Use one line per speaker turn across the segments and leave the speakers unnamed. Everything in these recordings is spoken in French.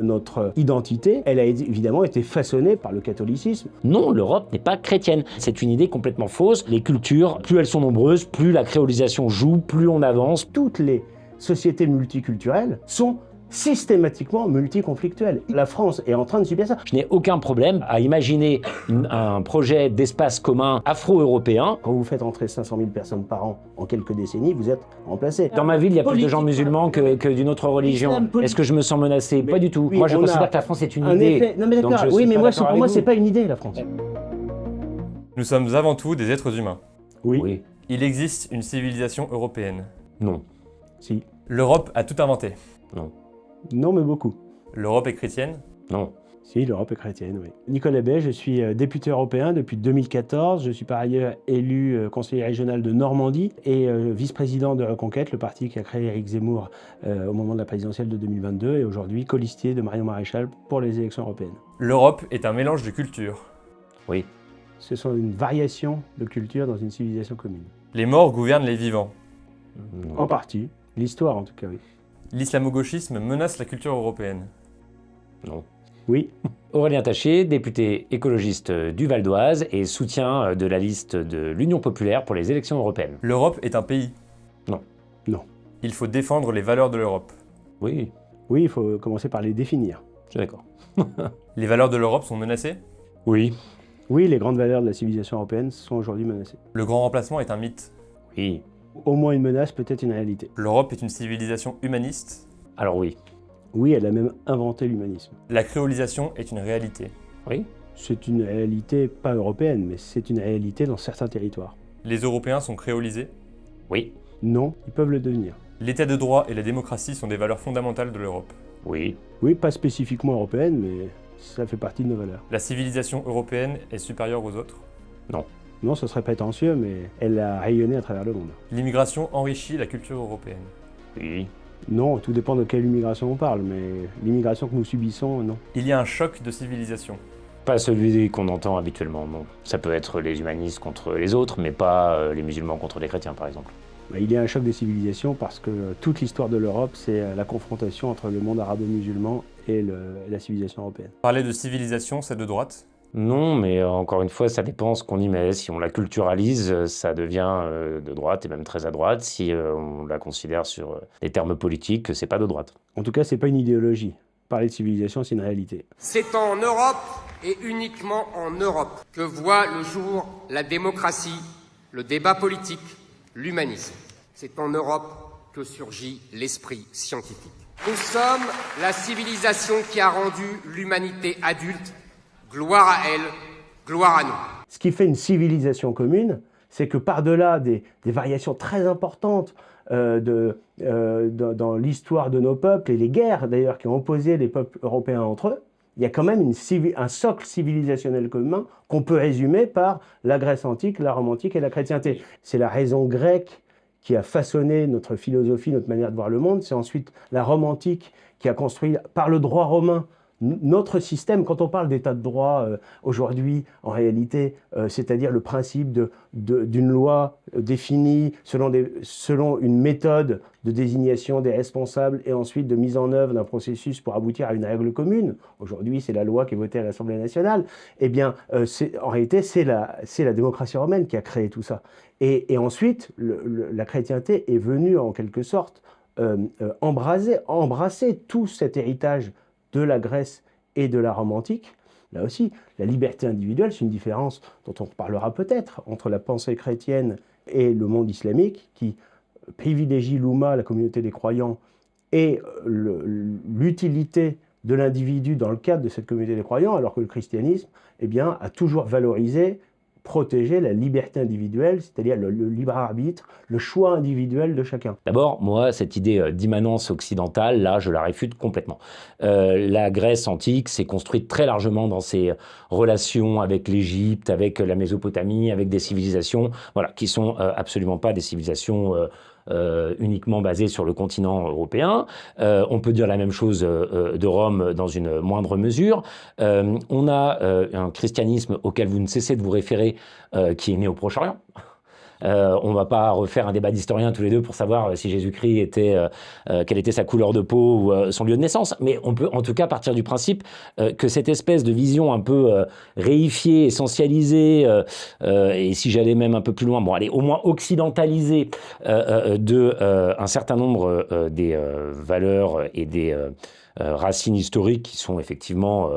Notre identité, elle a évidemment été façonnée par le catholicisme.
Non, l'Europe n'est pas chrétienne. C'est une idée complètement fausse. Les cultures, plus elles sont nombreuses, plus la créolisation joue, plus on avance.
Toutes les sociétés multiculturelles sont systématiquement multiconflictuelles. La France est en train de subir ça.
Je n'ai aucun problème à imaginer un projet d'espace commun afro-européen.
Quand vous faites entrer 500 000 personnes par an en quelques décennies, vous êtes remplacé.
Dans ma ville, il y a plus de gens musulmans que d'une autre religion. Est-ce que je me sens menacé? Pas du tout.
Oui,
moi, je considère que la France est une idée.
Effet... Non mais d'accord, oui, mais moi, pour moi, c'est pas une idée, la France.
Nous sommes avant tout des êtres humains.
Oui.
Il existe une civilisation européenne.
Non.
Si.
L'Europe a tout inventé.
Non.
Non, mais beaucoup.
L'Europe est chrétienne.
Non.
Si, l'Europe est chrétienne, oui. Nicolas Bay, je suis député européen depuis 2014. Je suis par ailleurs élu conseiller régional de Normandie et vice-président de Reconquête, le parti qui a créé Éric Zemmour au moment de la présidentielle de 2022 et aujourd'hui colistier de Marion Maréchal pour les élections européennes.
L'Europe est un mélange de cultures.
Oui.
Ce sont une variation de culture dans une civilisation commune.
Les morts gouvernent les vivants.
Non.
En partie. L'histoire, en tout cas, oui.
L'islamo-gauchisme menace la culture européenne.
Non.
Oui.
Aurélien Taché, député écologiste du Val d'Oise et soutien de la liste de l'Union populaire pour les élections européennes.
L'Europe est un pays.
Non.
Non.
Il faut défendre les valeurs de l'Europe.
Oui,
Oui, il faut commencer par les définir.
je suis d'accord.
Les valeurs de l'Europe sont menacées.
Oui.
Oui, les grandes valeurs de la civilisation européenne sont aujourd'hui menacées.
Le grand remplacement est un mythe.
Oui.
Au moins une menace, peut-être une réalité.
L'Europe est une civilisation humaniste.
Alors oui.
Oui, elle a même inventé l'humanisme.
La créolisation est une réalité.
Oui.
C'est une réalité pas européenne, mais c'est une réalité dans certains territoires.
Les Européens sont créolisés.
Oui.
Non, ils peuvent le devenir.
L'état de droit et la démocratie sont des valeurs fondamentales de l'Europe.
Oui.
Oui, pas spécifiquement européenne, mais ça fait partie de nos valeurs.
La civilisation européenne est supérieure aux autres.
Non, ce serait prétentieux, mais elle a rayonné à travers le monde.
L'immigration enrichit la culture européenne.
Oui.
Non, tout dépend de quelle immigration on parle, mais l'immigration que nous subissons, non.
Il y a un choc de civilisation.
Pas celui qu'on entend habituellement, non. Ça peut être les humanistes contre les autres, mais pas les musulmans contre les chrétiens, par exemple.
Il y a un choc des civilisations parce que toute l'histoire de l'Europe, c'est la confrontation entre le monde arabo-musulman et la civilisation européenne.
Parler de civilisation, c'est de droite.
Non, mais encore une fois, ça dépend ce qu'on y met. Si on la culturalise, ça devient de droite et même très à droite. Si on la considère sur des termes politiques, c'est pas de droite.
En tout cas, c'est pas une idéologie. Parler de civilisation, c'est une réalité.
C'est en Europe et uniquement en Europe que voit le jour la démocratie, le débat politique, l'humanisme. C'est en Europe que surgit l'esprit scientifique. Nous sommes la civilisation qui a rendu l'humanité adulte. Gloire à elle, gloire à nous.
Ce qui fait une civilisation commune, c'est que par-delà des variations très importantes dans l'histoire de nos peuples et les guerres d'ailleurs qui ont opposé les peuples européens entre eux, il y a quand même un socle civilisationnel commun qu'on peut résumer par la Grèce antique, la Rome antique et la chrétienté. C'est la raison grecque qui a façonné notre philosophie, notre manière de voir le monde. C'est ensuite la Rome antique qui a construit par le droit romain notre système. Quand on parle d'état de droit aujourd'hui, en réalité, c'est-à-dire le principe d'une loi définie selon une méthode de désignation des responsables et ensuite de mise en œuvre d'un processus pour aboutir à une règle commune. Aujourd'hui, c'est la loi qui est votée à l'Assemblée nationale. Eh bien, en réalité, c'est la démocratie romaine qui a créé tout ça. Et ensuite, la chrétienté est venue, en quelque sorte, embrasser tout cet héritage de la Grèce et de la Rome antique. Là aussi, la liberté individuelle, c'est une différence dont on reparlera peut-être entre la pensée chrétienne et le monde islamique qui privilégie l'Oumma, la communauté des croyants, et l'utilité de l'individu dans le cadre de cette communauté des croyants, alors que le christianisme a toujours valorisé, protégé la liberté individuelle, c'est-à-dire le libre arbitre, le choix individuel de chacun.
D'abord, moi, cette idée d'immanence occidentale, là, je la réfute complètement. La Grèce antique s'est construite très largement dans ses relations avec l'Égypte, avec la Mésopotamie, avec des civilisations, voilà, qui sont absolument pas des civilisations uniquement basées sur le continent européen. On peut dire la même chose de Rome dans une moindre mesure. On a un christianisme auquel vous ne cessez de vous référer, qui est né au Proche-Orient. On va pas refaire un débat d'historiens tous les deux pour savoir si Jésus-Christ était, quelle était sa couleur de peau ou son lieu de naissance. Mais on peut en tout cas partir du principe que cette espèce de vision un peu réifiée, essentialisée, et si j'allais même un peu plus loin, bon, allez, au moins occidentalisée un certain nombre des valeurs et des racines historiques qui sont effectivement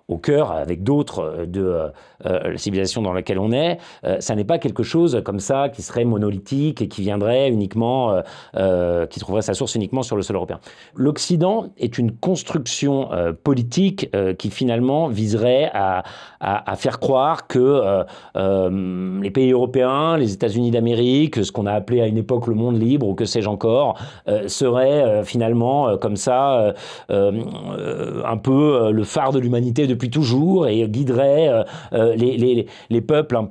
au cœur, avec d'autres, de la civilisation dans laquelle on est, ça n'est pas quelque chose comme ça qui serait monolithique et qui viendrait uniquement, qui trouverait sa source uniquement sur le sol européen. L'Occident est une construction politique qui finalement viserait à faire croire que les pays européens, les États-Unis d'Amérique, ce qu'on a appelé à une époque le monde libre ou que sais-je encore, seraient finalement comme ça un peu le phare de l'humanité depuis toujours et guiderait les peuples un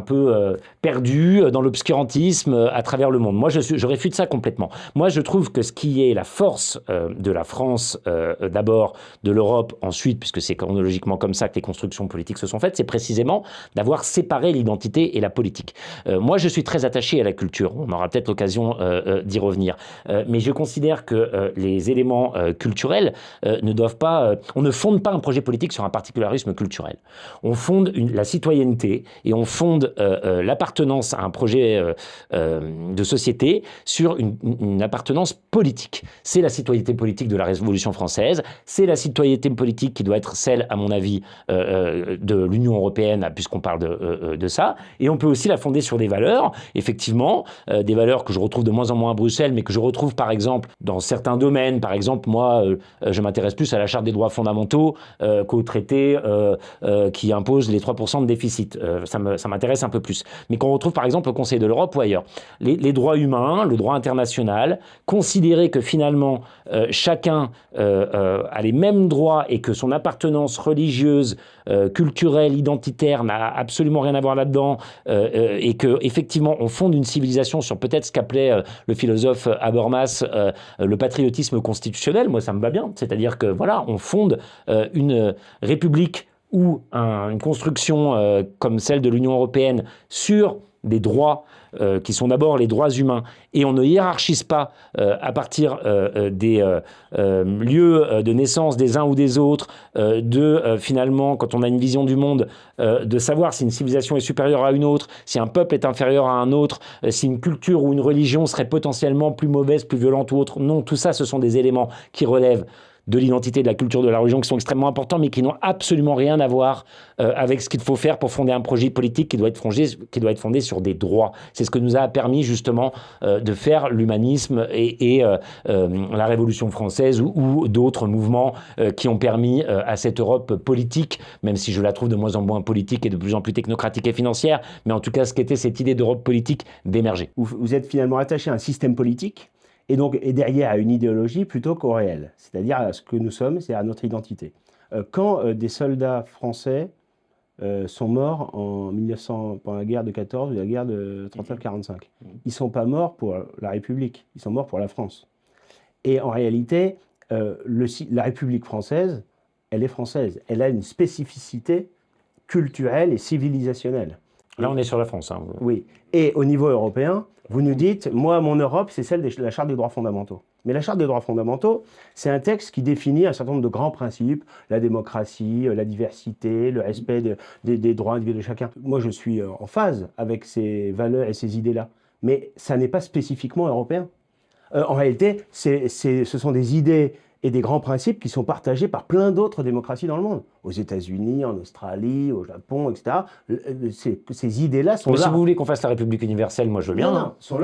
peu perdus dans l'obscurantisme à travers le monde. Moi, je réfute ça complètement. Moi, je trouve que ce qui est la force de la France, d'abord, de l'Europe, ensuite, puisque c'est chronologiquement comme ça que les constructions politiques se sont faites, c'est précisément d'avoir séparé l'identité et la politique. Moi, je suis très attaché à la culture. On aura peut-être l'occasion d'y revenir. Mais je considère que les éléments culturels ne doivent pas... on ne fonde pas un projet politique sur un particularisme culturel. On fonde la citoyenneté et on fonde l'appartenance à un projet de société sur une appartenance politique. C'est la citoyenneté politique de la Révolution française, c'est la citoyenneté politique qui doit être celle, à mon avis, de l'Union européenne, puisqu'on parle de ça, et on peut aussi la fonder sur des valeurs, effectivement, des valeurs que je retrouve de moins en moins à Bruxelles, mais que je retrouve par exemple dans certains domaines. Par exemple, moi, je m'intéresse plus à la Charte des droits fondamentaux qu'au traité qui impose les 3% de déficit. Ça m'intéresse un peu plus. Mais qu'on retrouve par exemple au Conseil de l'Europe ou ailleurs. Les droits humains, le droit international, considérer que finalement chacun a les mêmes droits et que son appartenance religieuse, culturelle, identitaire n'a absolument rien à voir là-dedans, et que effectivement on fonde une civilisation sur peut-être ce qu'appelait le philosophe Habermas le patriotisme constitutionnel. Moi, ça me va bien. C'est-à-dire que voilà, on fonde une république ou une construction comme celle de l'Union européenne sur des droits qui sont d'abord les droits humains, et on ne hiérarchise pas à partir des lieux de naissance des uns ou des autres, finalement, quand on a une vision du monde, de savoir si une civilisation est supérieure à une autre, si un peuple est inférieur à un autre, si une culture ou une religion serait potentiellement plus mauvaise, plus violente ou autre. Non, tout ça, ce sont des éléments qui relèvent de l'identité, de la culture, de la religion, qui sont extrêmement importants, mais qui n'ont absolument rien à voir avec ce qu'il faut faire pour fonder un projet politique qui doit être fondé sur des droits. C'est ce que nous a permis justement de faire l'humanisme et la Révolution française ou d'autres mouvements qui ont permis à cette Europe politique, même si je la trouve de moins en moins politique et de plus en plus technocratique et financière, mais en tout cas ce qu'était cette idée d'Europe politique d'émerger.
Vous êtes finalement attaché à un système politique et derrière à une idéologie plutôt qu'au réel, c'est-à-dire à ce que nous sommes, c'est à notre identité. Quand des soldats français sont morts en 1900, pendant la guerre de 14 ou la guerre de 39-45, ils ne sont pas morts pour la République, ils sont morts pour la France. Et en réalité, la République française, elle est française, elle a une spécificité culturelle et civilisationnelle.
Là, on est sur la France. Hein.
Oui. Et au niveau européen, vous nous dites, moi, mon Europe, c'est celle de la Charte des droits fondamentaux. Mais la Charte des droits fondamentaux, c'est un texte qui définit un certain nombre de grands principes, la démocratie, la diversité, le respect des droits individuels de chacun. Moi, je suis en phase avec ces valeurs et ces idées-là. Mais ça n'est pas spécifiquement européen. En réalité, ce sont des idées et des grands principes qui sont partagés par plein d'autres démocraties dans le monde. Aux États-Unis, en Australie, au Japon, etc. Ces idées-là sont là.
Si vous voulez qu'on fasse la République universelle, moi je veux bien.
Non, sont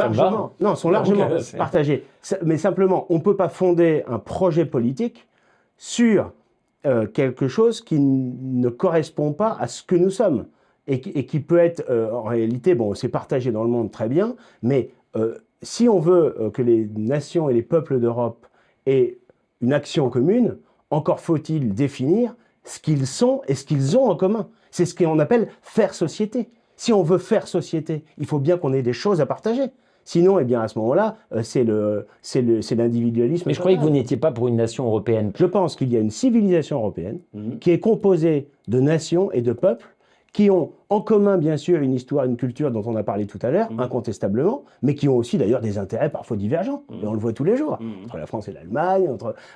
largement partagées. Mais simplement, on ne peut pas fonder un projet politique sur quelque chose qui ne correspond pas à ce que nous sommes. Et qui peut être, en réalité, bon, c'est partagé dans le monde très bien, mais si on veut que les nations et les peuples d'Europe aient une action commune, encore faut-il définir ce qu'ils sont et ce qu'ils ont en commun. C'est ce qu'on appelle faire société. Si on veut faire société, il faut bien qu'on ait des choses à partager. Sinon, eh bien, à ce moment-là, c'est l'individualisme.
Mais je croyais que vous n'étiez pas pour une nation européenne.
Je pense qu'il y a une civilisation européenne qui est composée de nations et de peuples qui ont en commun, bien sûr, une histoire, une culture dont on a parlé tout à l'heure, incontestablement, mais qui ont aussi d'ailleurs des intérêts parfois divergents. Et on le voit tous les jours, entre la France et l'Allemagne,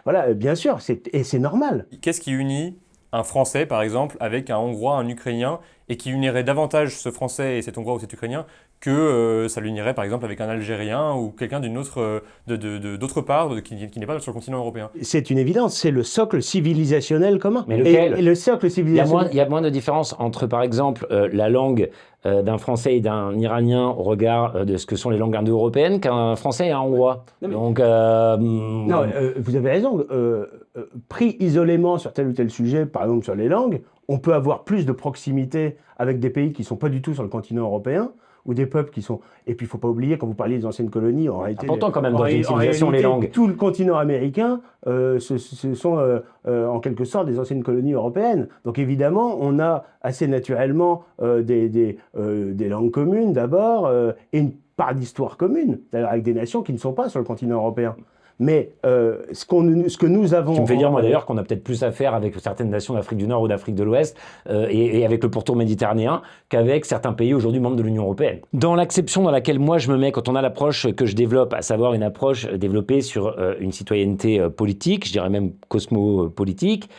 voilà, bien sûr, et c'est normal.
Qu'est-ce qui unit un Français, par exemple, avec un Hongrois, un Ukrainien, et qui unirait davantage ce Français et cet Hongrois ou cet Ukrainien que ça l'unirait, par exemple, avec un Algérien ou quelqu'un d'autre part, qui n'est pas sur le continent européen?
C'est une évidence, c'est le socle civilisationnel commun.
Mais lequel ?
Et le socle civilisationnel...
Il y a moins de différence entre, par exemple, la langue d'un Français et d'un Iranien au regard de ce que sont les langues indo-européennes qu'un Français et un Hongrois. Donc,
Non, vous avez raison. Pris isolément sur tel ou tel sujet, par exemple sur les langues, on peut avoir plus de proximité avec des pays qui ne sont pas du tout sur le continent européen, ou des peuples qui sont... Et puis il ne faut pas oublier, quand vous parliez des anciennes colonies, en réalité...
important quand même dans une civilisation, les langues.
Tout le continent américain, ce sont en quelque sorte des anciennes colonies européennes. Donc évidemment, on a assez naturellement des langues communes d'abord, et une part d'histoire commune, d'ailleurs avec des nations qui ne sont pas sur le continent européen. Mais ce que nous avons...
Tu me fais dire, moi d'ailleurs, qu'on a peut-être plus à faire avec certaines nations d'Afrique du Nord ou d'Afrique de l'Ouest et avec le pourtour méditerranéen qu'avec certains pays aujourd'hui membres de l'Union européenne. Dans l'acception dans laquelle moi je me mets, quand on a l'approche que je développe, à savoir une approche développée sur une citoyenneté politique, je dirais même cosmopolitique,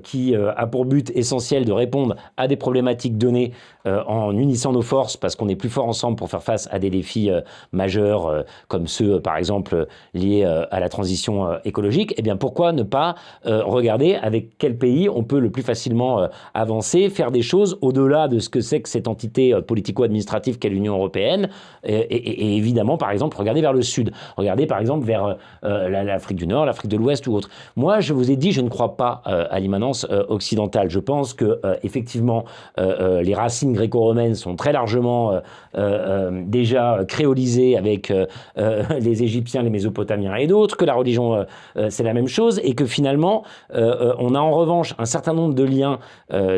qui a pour but essentiel de répondre à des problématiques données en unissant nos forces, parce qu'on est plus fort ensemble pour faire face à des défis majeurs, comme ceux, par exemple, liés à la transition écologique, eh bien pourquoi ne pas regarder avec quel pays on peut le plus facilement avancer, faire des choses au-delà de ce que c'est que cette entité politico-administrative qu'est l'Union européenne, et évidemment, par exemple, regarder vers le sud, regarder par exemple vers l'Afrique du Nord, l'Afrique de l'Ouest ou autre. Moi, je vous ai dit, je ne crois pas à l'immanence occidentale. Je pense que effectivement, les racines gréco-romaines sont très largement déjà créolisées avec les Égyptiens, les Mésopotamiens et d'autres, que la religion c'est la même chose, et que finalement on a en revanche un certain nombre de liens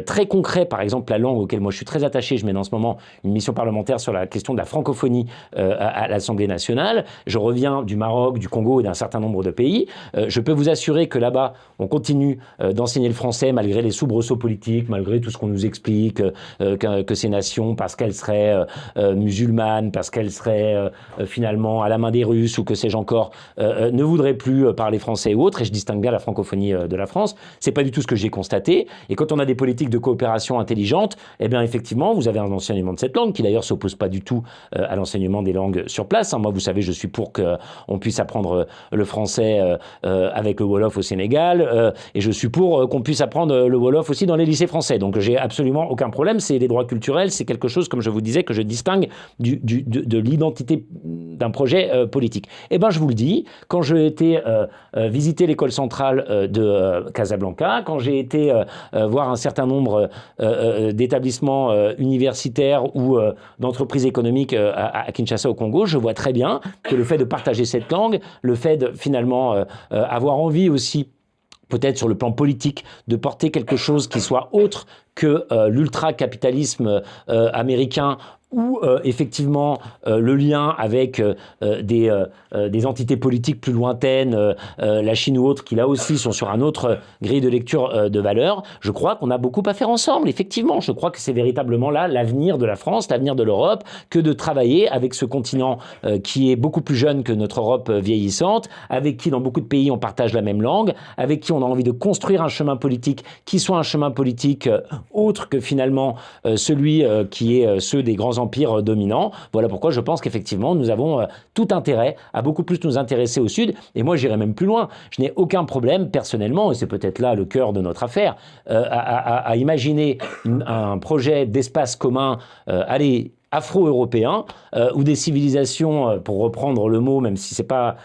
très concrets, par exemple la langue auquel moi je suis très attaché. Je mène en ce moment une mission parlementaire sur la question de la francophonie à l'Assemblée nationale. Je reviens du Maroc, du Congo et d'un certain nombre de pays. Je peux vous assurer que là-bas on continue d'enseigner le français malgré les soubresauts politiques, malgré tout ce qu'on nous explique, que ces nations, parce qu'elles seraient musulmanes, parce qu'elles seraient finalement à la main des Russes ou que sais-je encore, ne voudraient plus parler français ou autre, et je distingue bien la francophonie de la France. C'est pas du tout ce que j'ai constaté. Et quand on a des politiques de coopération intelligentes, eh bien effectivement, vous avez un enseignement de cette langue qui d'ailleurs s'oppose pas du tout à l'enseignement des langues sur place. Moi, vous savez, je suis pour qu'on puisse apprendre le français avec le Wolof au Sénégal, et je suis pour qu'on puisse apprendre le Wolof aussi dans les lycées français. Donc j'ai absolument aucun problème. C'est les droits culturels, c'est quelque chose, comme je vous disais, que je distingue de l'identité d'un projet politique. Eh bien, je vous le dis, quand j'ai été visiter l'école centrale de Casablanca, quand j'ai été voir un certain nombre d'établissements universitaires ou d'entreprises économiques à Kinshasa au Congo, je vois très bien que le fait de partager cette langue, le fait de finalement avoir envie aussi, peut-être sur le plan politique, de porter quelque chose qui soit autre que l'ultra-capitalisme américain, ou effectivement le lien avec des entités politiques plus lointaines, la Chine ou autres, qui là aussi sont sur un autre grille de lecture de valeurs. Je crois qu'on a beaucoup à faire ensemble, effectivement. Je crois que c'est véritablement là l'avenir de la France, l'avenir de l'Europe, que de travailler avec ce continent qui est beaucoup plus jeune que notre Europe vieillissante, avec qui dans beaucoup de pays on partage la même langue, avec qui on a envie de construire un chemin politique qui soit un chemin politique autre que finalement celui qui est ceux des grands empires dominants. Voilà pourquoi je pense qu'effectivement nous avons tout intérêt à beaucoup plus nous intéresser au Sud, et moi j'irai même plus loin. Je n'ai aucun problème personnellement, et c'est peut-être là le cœur de notre affaire, à imaginer un projet d'espace commun, afro-européen, ou des civilisations, pour reprendre le mot, même si c'est pas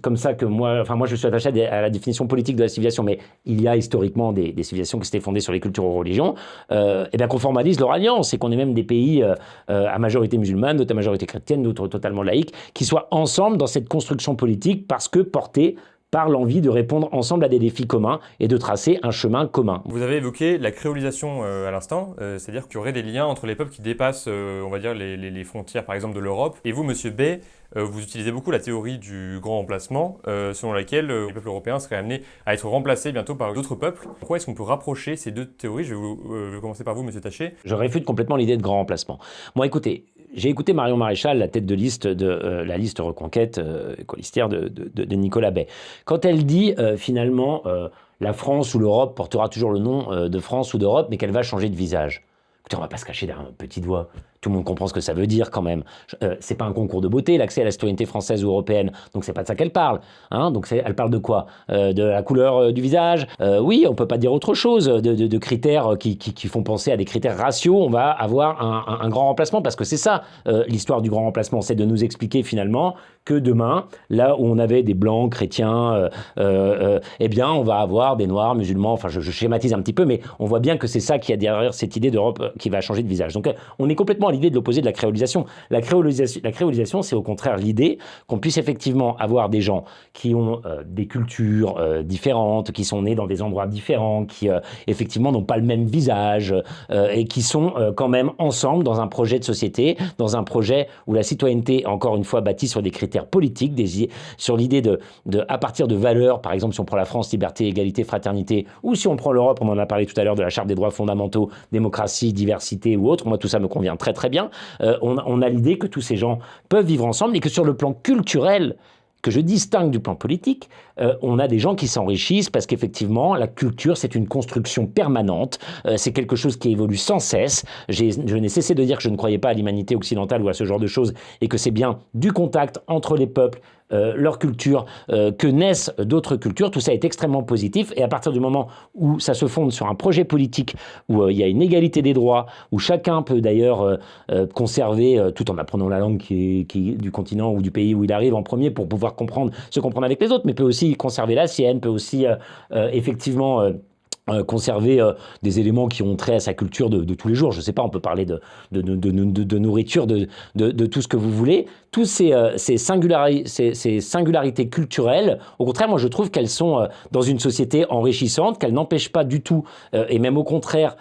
comme ça que moi je suis attaché à la définition politique de la civilisation, mais il y a historiquement des civilisations qui s'étaient fondées sur les cultures ou religions, et bien qu'on formalise leur alliance, et qu'on ait même des pays à majorité musulmane, d'autres à majorité chrétienne, d'autres totalement laïques, qui soient ensemble dans cette construction politique, parce que portés par l'envie de répondre ensemble à des défis communs et de tracer un chemin commun.
Vous avez évoqué la créolisation à l'instant, c'est-à-dire qu'il y aurait des liens entre les peuples qui dépassent, on va dire, les frontières, par exemple, de l'Europe. Et vous, Monsieur Bay, vous utilisez beaucoup la théorie du grand remplacement, selon laquelle les peuples européens seraient amenés à être remplacés bientôt par d'autres peuples. Pourquoi est-ce qu'on peut rapprocher ces deux théories? Je vais commencer par vous, Monsieur Taché.
Je réfute complètement l'idée de grand remplacement. Moi, écoutez, j'ai écouté Marion Maréchal, la tête de liste de la liste Reconquête colistière de Nicolas Bay. Quand elle dit finalement la France ou l'Europe portera toujours le nom de France ou d'Europe, mais qu'elle va changer de visage. Écoutez, on ne va pas se cacher derrière un petit doigt. Tout le monde comprend ce que ça veut dire quand même. C'est pas un concours de beauté, l'accès à la citoyenneté française ou européenne. Donc c'est pas de ça qu'elle parle. Hein, donc elle parle de quoi? De la couleur du visage. Oui, on peut pas dire autre chose. De critères qui font penser à des critères raciaux. On va avoir un grand remplacement parce que c'est ça l'histoire du grand remplacement. C'est de nous expliquer finalement que demain, là où on avait des blancs, chrétiens, eh bien on va avoir des noirs, musulmans. Enfin, je schématise un petit peu, mais on voit bien que c'est ça qui a derrière cette idée d'Europe qui va changer de visage. Donc on est complètement à l'idée de l'opposé de la créolisation. La créolisation, c'est au contraire l'idée qu'on puisse effectivement avoir des gens qui ont des cultures différentes, qui sont nés dans des endroits différents, qui effectivement n'ont pas le même visage et qui sont quand même ensemble dans un projet de société, dans un projet où la citoyenneté est encore une fois bâtie sur des critères politiques, sur l'idée à partir de valeurs, par exemple si on prend la France, liberté, égalité, fraternité, ou si on prend l'Europe, on en a parlé tout à l'heure de la charte des droits fondamentaux, démocratie, diversité ou autre, moi tout ça me convient très bien, on a l'idée que tous ces gens peuvent vivre ensemble et que sur le plan culturel, que je distingue du plan politique, on a des gens qui s'enrichissent parce qu'effectivement, la culture, c'est une construction permanente, c'est quelque chose qui évolue sans cesse. Je n'ai cessé de dire que je ne croyais pas à l'humanité occidentale ou à ce genre de choses et que c'est bien du contact entre les peuples, leur culture, que naissent d'autres cultures. Tout ça est extrêmement positif et à partir du moment où ça se fonde sur un projet politique où il y a une égalité des droits, où chacun peut d'ailleurs conserver, tout en apprenant la langue du continent ou du pays où il arrive en premier pour pouvoir se comprendre avec les autres, mais peut aussi conserver la sienne, peut aussi effectivement conserver des éléments qui ont trait à sa culture de tous les jours. Je ne sais pas, on peut parler de nourriture, de tout ce que vous voulez. Toutes ces singularités culturelles, au contraire, moi je trouve qu'elles sont dans une société enrichissante, qu'elles n'empêchent pas du tout, et même au contraire,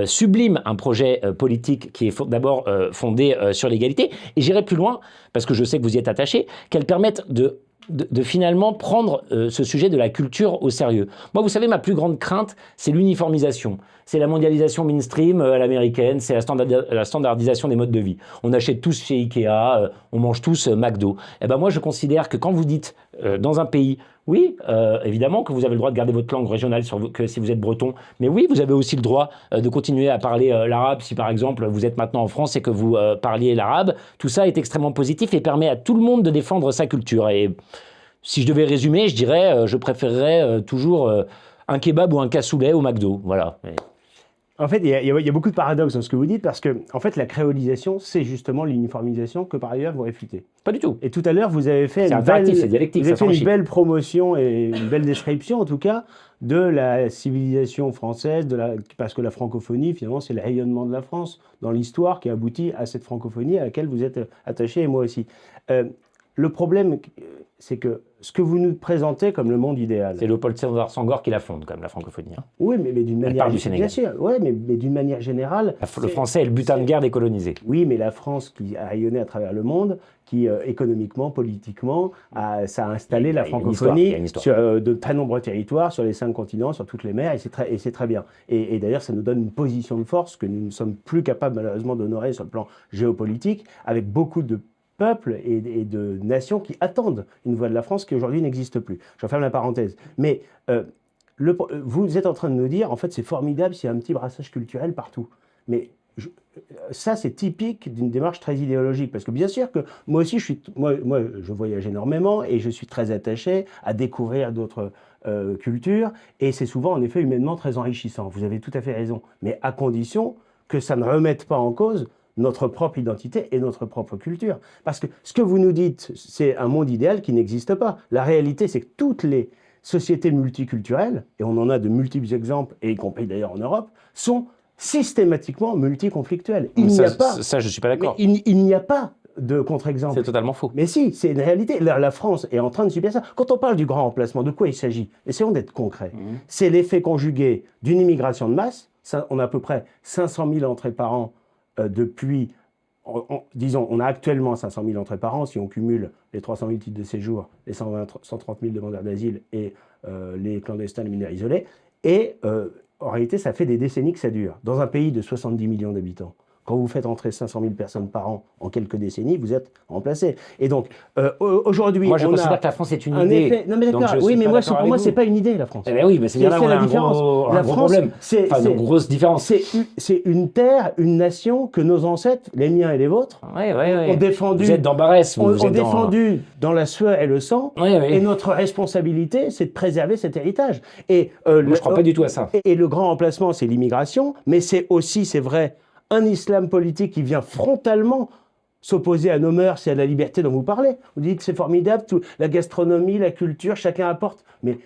subliment un projet politique qui est d'abord fondé sur l'égalité. Et j'irai plus loin, parce que je sais que vous y êtes attaché, qu'elles permettent de finalement prendre ce sujet de la culture au sérieux. Moi, vous savez, ma plus grande crainte, c'est l'uniformisation. C'est la mondialisation mainstream à l'américaine, c'est la standardisation des modes de vie. On achète tous chez Ikea, on mange tous McDo. Eh ben moi, je considère que quand vous dites dans un pays, oui, évidemment que vous avez le droit de garder votre langue régionale que si vous êtes breton, mais oui, vous avez aussi le droit de continuer à parler l'arabe si par exemple vous êtes maintenant en France et que vous parliez l'arabe. Tout ça est extrêmement positif et permet à tout le monde de défendre sa culture. Et si je devais résumer, je dirais, je préférerais toujours un kebab ou un cassoulet au McDo. Voilà.
En fait, il y a beaucoup de paradoxes dans ce que vous dites parce que, en fait, la créolisation, c'est justement l'uniformisation que par ailleurs vous réfutez.
Pas du tout.
Et tout à l'heure, vous avez fait une belle promotion et une belle description, en tout cas, de la civilisation française, parce que la francophonie, finalement, c'est le rayonnement de la France dans l'histoire qui aboutit à cette francophonie à laquelle vous êtes attaché et moi aussi. Le problème, c'est que ce que vous nous présentez comme le monde idéal...
C'est Léopold Sédar Senghor qui la fonde, quand même, la francophonie. Hein.
Oui, mais d'une manière...
Elle part du Sénégal.
Bien sûr, ouais, mais d'une manière générale...
Le français est le butin de guerre des colonisés.
Oui, mais la France qui a rayonné à travers le monde, qui économiquement, politiquement, ça a installé la francophonie sur de très nombreux territoires, sur les 5 continents, sur toutes les mers, et c'est très bien. Et d'ailleurs, ça nous donne une position de force que nous ne sommes plus capables, malheureusement, d'honorer sur le plan géopolitique, avec beaucoup de peuples et de nations qui attendent une voix de la France qui aujourd'hui n'existe plus. Je ferme la parenthèse. Mais vous êtes en train de nous dire, en fait, c'est formidable s'il y a un petit brassage culturel partout. Mais ça, c'est typique d'une démarche très idéologique. Parce que bien sûr que moi aussi, je voyage énormément et je suis très attaché à découvrir d'autres cultures. Et c'est souvent, en effet, humainement très enrichissant. Vous avez tout à fait raison. Mais à condition que ça ne remette pas en cause notre propre identité et notre propre culture. Parce que ce que vous nous dites, c'est un monde idéal qui n'existe pas. La réalité, c'est que toutes les sociétés multiculturelles, et on en a de multiples exemples, et y compris d'ailleurs en Europe, sont systématiquement multiconflictuelles.
Ça, je ne suis pas d'accord.
Il n'y a pas de contre-exemple.
C'est totalement faux.
Mais si, c'est une réalité. La France est en train de subir ça. Quand on parle du grand remplacement, de quoi il s'agit? Essayons d'être concrets. C'est l'effet conjugué d'une immigration de masse. Ça, on a à peu près 500 000 entrées par an depuis... disons, on a actuellement 500 000 entrées par an, si on cumule les 300 000 titres de séjour, les 130 000 demandeurs d'asile et les clandestins, les mineurs isolés. Et en réalité, ça fait des décennies que ça dure. Dans un pays de 70 millions d'habitants, quand vous faites entrer 500 000 personnes par an en quelques décennies, vous êtes remplacé. Et donc, aujourd'hui,
moi, je
on
considère
a
que la France est une
un
idée.
effet... Non, mais d'accord, oui, mais moi, pour moi, c'est pas une idée, la France.
Eh bien oui, mais c'est bien là où on a
la différence.
un gros problème.
C'est
Enfin, une grosse différence.
C'est une terre, une nation que nos ancêtres, les miens et les vôtres, ont défendu.
Vous êtes dans Barès.
Ont défendu dans la sueur et le sang. Et notre responsabilité, c'est de préserver cet héritage. Et,
moi, je ne crois pas du tout à ça.
Et le grand remplacement, c'est l'immigration, mais c'est aussi, c'est vrai, un islam politique qui vient frontalement s'opposer à nos mœurs et à la liberté dont vous parlez. Vous dites que c'est formidable, la gastronomie, la culture, chacun apporte. Mais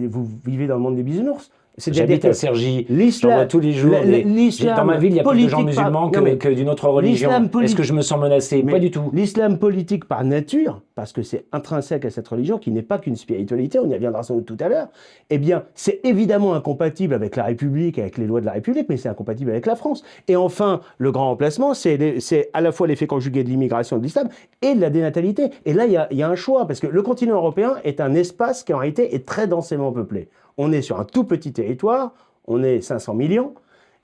vous vivez dans le monde des bisounours.
J'habite à Cergy, j'en vois tous les jours. Dans ma ville, il y a plus de gens musulmans que d'une autre religion. Est-ce que je me sens menacé? Pas du tout.
L'islam politique par nature, parce que c'est intrinsèque à cette religion, qui n'est pas qu'une spiritualité, on y reviendra sans doute tout à l'heure, eh bien, c'est évidemment incompatible avec la République, avec les lois de la République, mais c'est incompatible avec la France. Et enfin, le grand remplacement, c'est à la fois l'effet conjugué de l'immigration de l'islam et de la dénatalité. Et là, il y a un choix, parce que le continent européen est un espace qui, en réalité, est très densément peuplé. On est sur un tout petit territoire, on est 500 millions,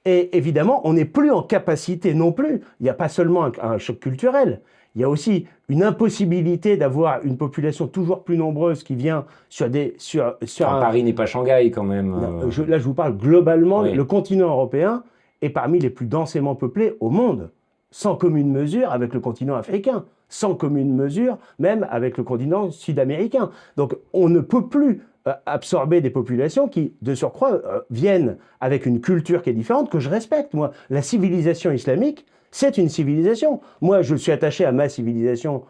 et évidemment, on n'est plus en capacité non plus. Il n'y a pas seulement un choc culturel, il y a aussi une impossibilité d'avoir une population toujours plus nombreuse qui vient sur des...
Paris n'est pas Shanghai quand même.
Non, là, je vous parle globalement,
oui.
Le continent européen est parmi les plus densément peuplés au monde, sans commune mesure avec le continent africain, sans commune mesure même avec le continent sud-américain. Donc, on ne peut plus absorber des populations qui, de surcroît, viennent avec une culture qui est différente, que je respecte, moi. La civilisation islamique, c'est une civilisation. Moi, je suis attaché à ma civilisation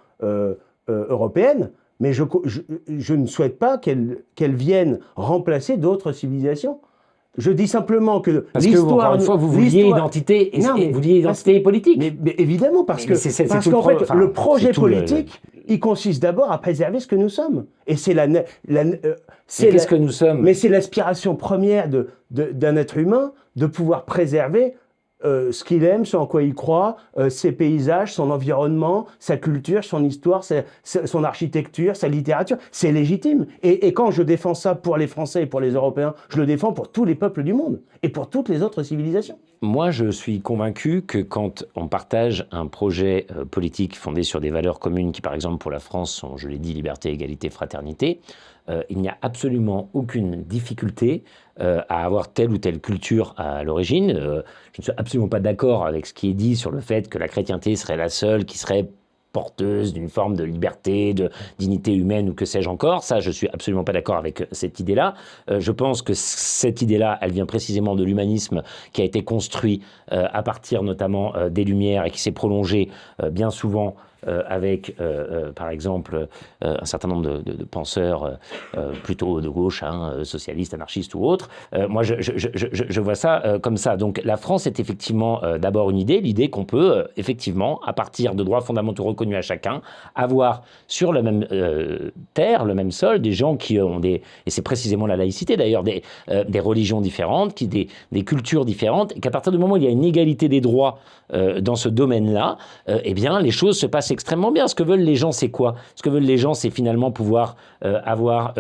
européenne, mais je ne souhaite pas qu'elle vienne remplacer d'autres civilisations. Je dis simplement que
parce que, encore une fois, vous vouliez identité, vous vouliez identité politique.
Mais évidemment, parce qu'en fait, le projet politique, il consiste d'abord à préserver ce que nous sommes. Et c'est
qu'est-ce que nous sommes?
Mais c'est l'aspiration première d'un être humain de pouvoir préserver ce qu'il aime, ce en quoi il croit, ses paysages, son environnement, sa culture, son histoire, son architecture, sa littérature. C'est légitime. Et quand je défends ça pour les Français et pour les Européens, je le défends pour tous les peuples du monde et pour toutes les autres civilisations.
Moi, je suis convaincu que quand on partage un projet politique fondé sur des valeurs communes qui, par exemple, pour la France, sont, je l'ai dit, liberté, égalité, fraternité, il n'y a absolument aucune difficulté à avoir telle ou telle culture à l'origine. Je ne suis absolument pas d'accord avec ce qui est dit sur le fait que la chrétienté serait la seule qui serait porteuse d'une forme de liberté, de dignité humaine ou que sais-je encore. Ça, je suis absolument pas d'accord avec cette idée-là. Je pense que cette idée-là, elle vient précisément de l'humanisme qui a été construit à partir notamment des Lumières et qui s'est prolongé bien souvent avec, par exemple, un certain nombre de penseurs plutôt de gauche, socialistes, anarchistes ou autres. Moi, je vois ça comme ça. Donc, la France est effectivement d'abord une idée, l'idée qu'on peut, effectivement, à partir de droits fondamentaux reconnus à chacun, avoir sur la même terre, le même sol, des gens qui ont et c'est précisément la laïcité d'ailleurs, des religions différentes, des cultures différentes, et qu'à partir du moment où il y a une égalité des droits dans ce domaine-là, eh bien, les choses se passent extrêmement bien. Ce que veulent les gens, c'est quoi? Ce que veulent les gens, c'est finalement pouvoir avoir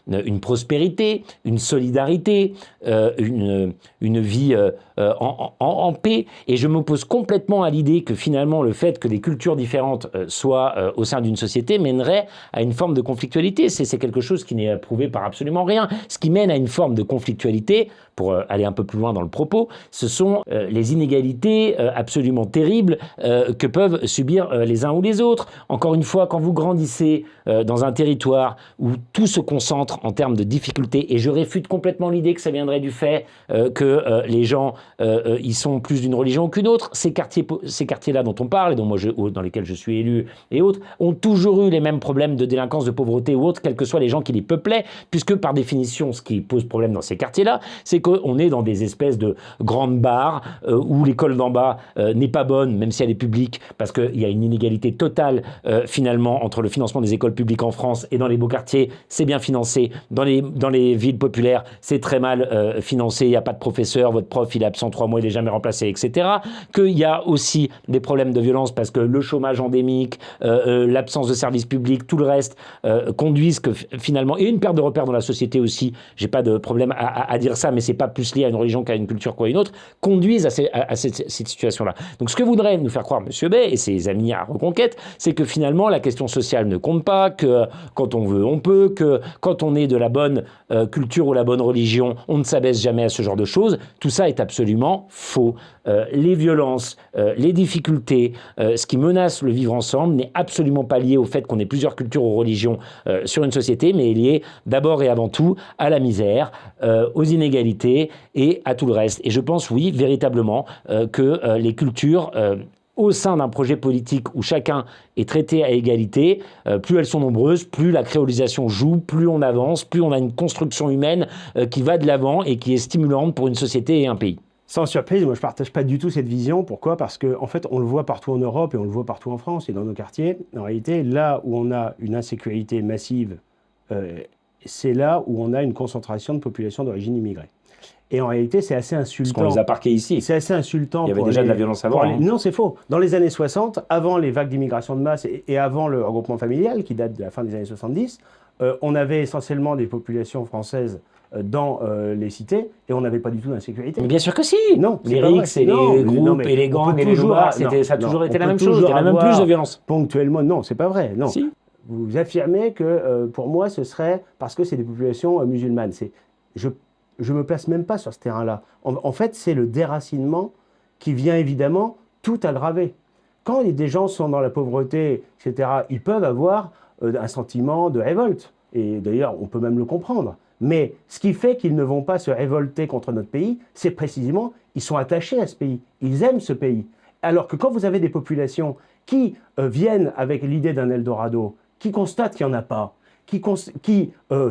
une prospérité, une solidarité, une vie en paix. Et je m'oppose complètement à l'idée que finalement, le fait que des cultures différentes soient au sein d'une société mènerait à une forme de conflictualité. C'est quelque chose qui n'est prouvé par absolument rien. Ce qui mène à une forme de conflictualité, pour aller un peu plus loin dans le propos, ce sont les inégalités absolument terribles que peuvent subir les uns ou les autres. Encore une fois, quand vous grandissez dans un territoire où tout se concentre en termes de difficultés, et je réfute complètement l'idée que ça viendrait du fait que les gens ils sont plus d'une religion qu'une autre. Ces quartiers-là dont on parle, et dans lesquels je suis élu et autres, ont toujours eu les mêmes problèmes de délinquance, de pauvreté ou autres, quels que soient les gens qui les peuplaient, puisque par définition, ce qui pose problème dans ces quartiers-là, c'est qu'on est dans des espèces de grandes bars où l'école d'en bas n'est pas bonne, même si elle est publique, parce qu'il y a une inégalité totale finalement entre le financement des écoles publiques en France et dans les beaux quartiers, c'est bien financé. Dans les villes populaires, c'est très mal financé, il n'y a pas de professeur, votre prof il est absent 3 mois, il n'est jamais remplacé, etc. Qu'il y a aussi des problèmes de violence parce que le chômage endémique, l'absence de services publics, tout le reste conduisent que finalement, et une perte de repères dans la société aussi, j'ai pas de problème à dire ça, mais c'est pas plus lié à une religion qu'à une culture qu'à une autre, conduisent à cette situation-là. Donc ce que voudrait nous faire croire M. Bay et ses amis à Reconquête, c'est que finalement la question sociale ne compte pas, que quand on veut, on peut, que quand on est de la bonne culture ou la bonne religion, on ne s'abaisse jamais à ce genre de choses. Tout ça est absolument faux. Les violences, les difficultés, ce qui menace le vivre ensemble n'est absolument pas lié au fait qu'on ait plusieurs cultures ou religions sur une société, mais est lié d'abord et avant tout à la misère, aux inégalités et à tout le reste. Et je pense, oui, véritablement, que les cultures au sein d'un projet politique où chacun est traité à égalité, plus elles sont nombreuses, plus la créolisation joue, plus on avance, plus on a une construction humaine qui va de l'avant et qui est stimulante pour une société et un pays.
Sans surprise, moi je ne partage pas du tout cette vision. Pourquoi ? Parce qu'en fait, on le voit partout en Europe et on le voit partout en France et dans nos quartiers. En réalité, là où on a une insécurité massive, c'est là où on a une concentration de population d'origine immigrée. Et en réalité, c'est assez insultant.
Parce qu'on les a parqués ici.
C'est assez insultant.
Il y avait déjà de la violence avant.
Non, c'est faux. Dans les années 60, avant les vagues d'immigration de masse et avant le regroupement familial, qui date de la fin des années 70, on avait essentiellement des populations françaises dans les cités et on n'avait pas du tout d'insécurité.
Mais bien sûr que si.
Non,
les rixes et les groupes et les gangs et les loupards, ça a toujours été la même chose. Il y avait même plus de violence.
Ponctuellement, non, c'est pas vrai. Non.
Si.
Vous affirmez que pour moi, ce serait parce que c'est des populations musulmanes. Je me place même pas sur ce terrain-là. En fait, c'est le déracinement qui vient évidemment tout aggraver. Quand des gens sont dans la pauvreté, etc., ils peuvent avoir un sentiment de révolte. Et d'ailleurs, on peut même le comprendre. Mais ce qui fait qu'ils ne vont pas se révolter contre notre pays, c'est précisément ils sont attachés à ce pays. Ils aiment ce pays. Alors que quand vous avez des populations qui viennent avec l'idée d'un Eldorado, qui constatent qu'il n'y en a pas, qui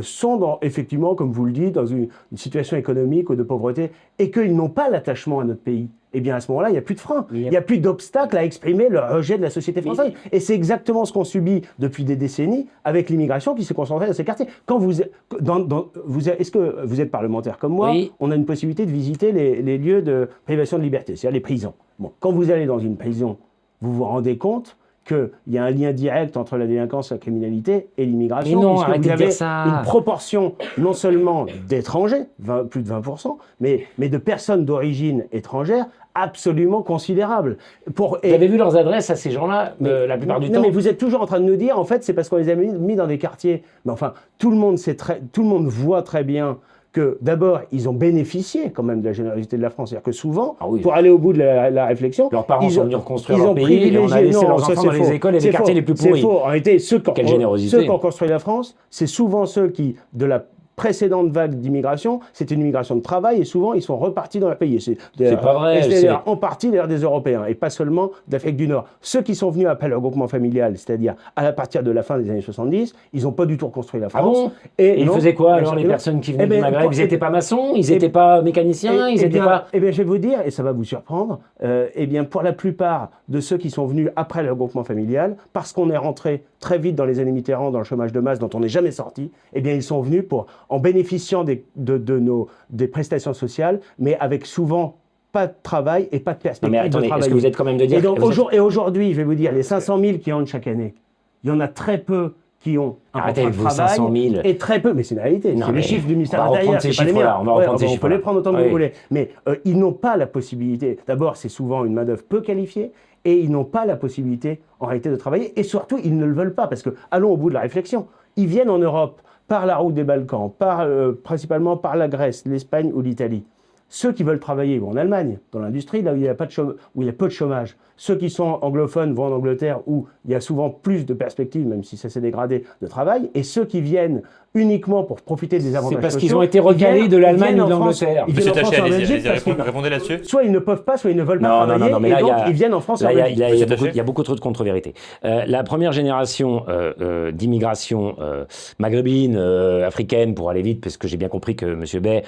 sont effectivement, comme vous le dites, dans une situation économique ou de pauvreté, et qu'ils n'ont pas l'attachement à notre pays, eh bien à ce moment-là, il n'y a plus de frein, il n'y a plus d'obstacle à exprimer le rejet de la société française. Et c'est exactement ce qu'on subit depuis des décennies avec l'immigration qui s'est concentrée dans ces quartiers. Quand est-ce que vous êtes parlementaire comme moi?
Oui.
On a une possibilité de visiter les lieux de privation de liberté, c'est-à-dire les prisons. Bon, quand vous allez dans une prison, vous vous rendez compte qu'il y a un lien direct entre la délinquance, la criminalité et l'immigration.
Mais non,
puisque
arrêtez
vous
de dire
avez
ça.
une proportion non seulement d'étrangers, plus de 20%, mais de personnes d'origine étrangère absolument considérable.
Vous avez vu leurs adresses à ces gens-là, la plupart du temps?
Mais vous êtes toujours en train de nous dire, en fait, c'est parce qu'on les a mis dans des quartiers. Mais enfin, tout le monde voit très bien que d'abord, ils ont bénéficié quand même de la générosité de la France. C'est-à-dire que souvent, pour aller au bout de la réflexion,
leurs parents sont venus reconstruire leur pays et on a laissé leurs enfants dans les écoles et les quartiers les plus pourris.
C'est faux. En réalité, ceux qui ont construit la France, c'est souvent ceux qui, de la précédente vague d'immigration, c'était une immigration de travail et souvent ils sont repartis dans leur pays.
C'est pas vrai.
C'est en partie d'ailleurs des Européens et pas seulement d'Afrique du Nord. Ceux qui sont venus après le regroupement familial, c'est-à-dire à partir de la fin des années 70, ils n'ont pas du tout reconstruit la France.
Ah bon? Et ils faisaient quoi alors les personnes qui venaient du Maghreb? Ils n'étaient pas maçons? Ils n'étaient pas mécaniciens? Ils n'étaient pas...
Eh bien, je vais vous dire, et ça va vous surprendre, eh bien, pour la plupart de ceux qui sont venus après le regroupement familial, parce qu'on est rentré très vite dans les années Mitterrand, dans le chômage de masse dont on n'est jamais sorti, eh bien, ils sont venus en bénéficiant des prestations sociales, mais avec souvent pas de travail et pas de perspective
mais attendez,
de travail.
Est-ce que vous êtes quand même de dire...
Et aujourd'hui, je vais vous dire, les 500 000 qui entrent chaque année, il y en a très peu qui ont un contrat de travail.
500 000.
Et très peu, mais c'est la réalité, c'est les chiffres du ministère de l'Intérieur, c'est pas les miens.
On va reprendre ces chiffres.
On peut les prendre autant que vous voulez. Mais ils n'ont pas la possibilité, d'abord c'est souvent une main-d'œuvre peu qualifiée, et ils n'ont pas la possibilité en réalité de travailler, et surtout ils ne le veulent pas, parce que, allons au bout de la réflexion, ils viennent en Europe par la route des Balkans, principalement par la Grèce, l'Espagne ou l'Italie. Ceux qui veulent travailler vont en Allemagne, dans l'industrie, là où il y a peu de chômage. Ceux qui sont anglophones vont en Angleterre, où il y a souvent plus de perspectives, même si ça s'est dégradé, de travail. Et ceux qui viennent uniquement pour profiter des avantages sociaux...
C'est parce qu'ils ont été recalés de l'Allemagne ou de l'Angleterre.
Monsieur Taché, allez-y, répondez là-dessus.
Soit ils ne peuvent pas, soit ils ne veulent pas travailler,
mais là,
et donc ils viennent en France et en Belgique.
Il y a beaucoup trop de contre-vérités. La première génération d'immigration maghrébine, africaine, pour aller vite, parce que j'ai bien compris que M. Bay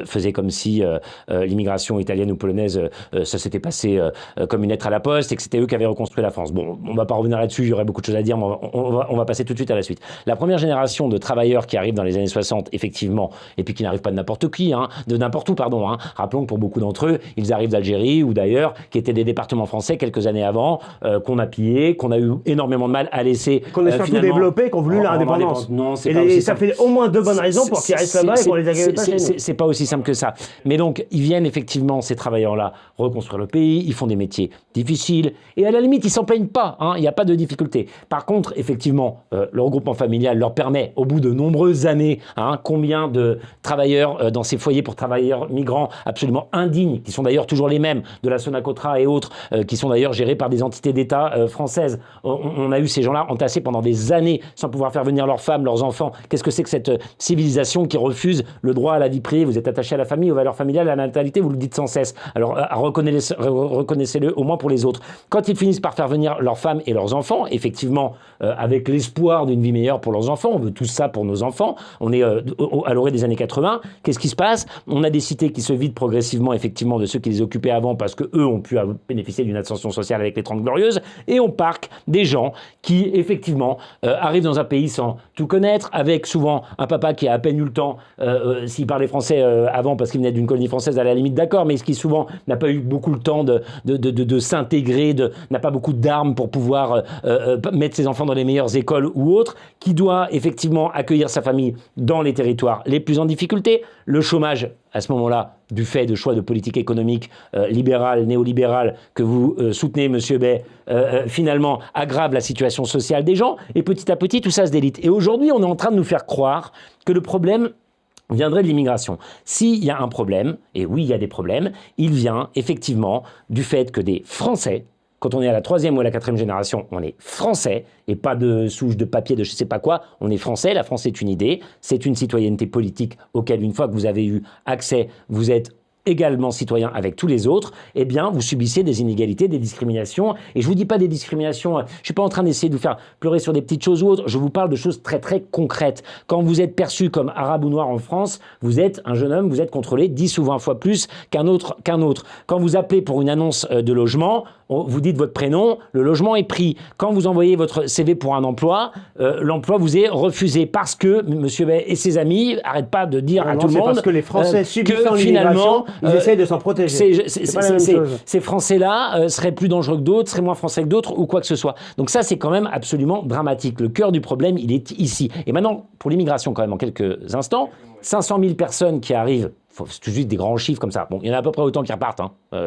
faisait comme si l'immigration italienne ou polonaise, ça s'était passé comme une lettre à la poste, et que c'était eux qui avaient reconstruit la France. Bon, on ne va pas revenir là-dessus, il y aurait beaucoup de choses à dire, mais on va passer tout de suite à la suite. La première génération de travailleurs qui arrivent dans les années 60, effectivement, et puis qui n'arrivent pas de n'importe qui, de n'importe où, pardon. Rappelons que pour beaucoup d'entre eux, ils arrivent d'Algérie ou d'ailleurs, qui étaient des départements français quelques années avant, qu'on a pillés, qu'on a eu énormément de mal à laisser.
Qu'on a surtout développé, qu'on voulu leur indépendance.
Non, c'est pas aussi
ça
simple.
fait au moins 2 bonnes raisons pour qu'ils restent là-bas et qu'on les accueille pas chez nous.
C'est pas aussi simple que ça. Mais donc, ils viennent effectivement, ces travailleurs-là, reconstruire le pays, ils font des métiers difficiles, et à la limite, ils s'en plaignent pas, il n'y a pas de difficulté. Par contre, effectivement, le regroupement familial leur permet, au bout de nombreuses années, combien de travailleurs dans ces foyers pour travailleurs migrants absolument indignes, qui sont d'ailleurs toujours les mêmes, de la Sonacotra et autres, qui sont d'ailleurs gérés par des entités d'État françaises. On a eu ces gens-là entassés pendant des années, sans pouvoir faire venir leurs femmes, leurs enfants. Qu'est-ce que c'est que cette civilisation qui refuse le droit à la vie privée? Vous êtes attaché à la famille, aux valeurs familiales, à la natalité, vous le dites sans cesse. Alors reconnaissez-le au moins pour les autres. Quand ils finissent par faire venir leurs femmes et leurs enfants, effectivement, avec l'espoir d'une vie meilleure pour leurs enfants, on veut tout ça pour nos enfants, on est à l'orée des années 80, qu'est-ce qui se passe? On a des cités qui se vident progressivement, effectivement, de ceux qui les occupaient avant, parce qu'eux ont pu bénéficier d'une ascension sociale avec les 30 Glorieuses, et on parque des gens qui, effectivement, arrivent dans un pays sans tout connaître, avec souvent un papa qui a à peine eu le temps, s'il parlait français avant parce qu'il venait d'une colonie française, à la limite d'accord, mais qui souvent n'a pas eu beaucoup le temps de s'intégrer, n'a pas beaucoup d'armes pour pouvoir mettre ses enfants dans les meilleures écoles ou autres, qui doit effectivement accueillir sa famille dans les territoires les plus en difficulté. Le chômage, à ce moment-là, du fait de choix de politique économique libérale, néolibérale, que vous soutenez, Monsieur Bay, finalement aggrave la situation sociale des gens, et petit à petit, tout ça se délite. Et aujourd'hui, on est en train de nous faire croire que le problème viendrait de l'immigration. S'il y a un problème, et oui, il y a des problèmes, il vient effectivement du fait que des Français, quand on est à la 3e ou à la 4e génération, on est français, et pas de souche de papier de je sais pas quoi, on est français, la France est une idée, c'est une citoyenneté politique auquel une fois que vous avez eu accès, vous êtes également citoyen avec tous les autres, eh bien, vous subissez des inégalités, des discriminations. Et je vous dis pas des discriminations, je suis pas en train d'essayer de vous faire pleurer sur des petites choses ou autres, je vous parle de choses très très concrètes. Quand vous êtes perçu comme arabe ou noir en France, vous êtes un jeune homme, vous êtes contrôlé 10 ou 20 fois plus qu'un autre. Quand vous appelez pour une annonce de logement, vous dites votre prénom, le logement est pris. Quand vous envoyez votre CV pour un emploi, l'emploi vous est refusé parce que M. Bay et ses amis n'arrêtent pas de dire à tout le monde
parce que les Français subissant
que
finalement ils essayent de s'en protéger.
Ces Français-là seraient plus dangereux que d'autres, seraient moins français que d'autres ou quoi que ce soit. Donc ça, c'est quand même absolument dramatique. Le cœur du problème, il est ici. Et maintenant, pour l'immigration quand même, en quelques instants, 500 000 personnes qui arrivent, c'est tout de suite des grands chiffres comme ça. Bon, il y en a à peu près autant qui repartent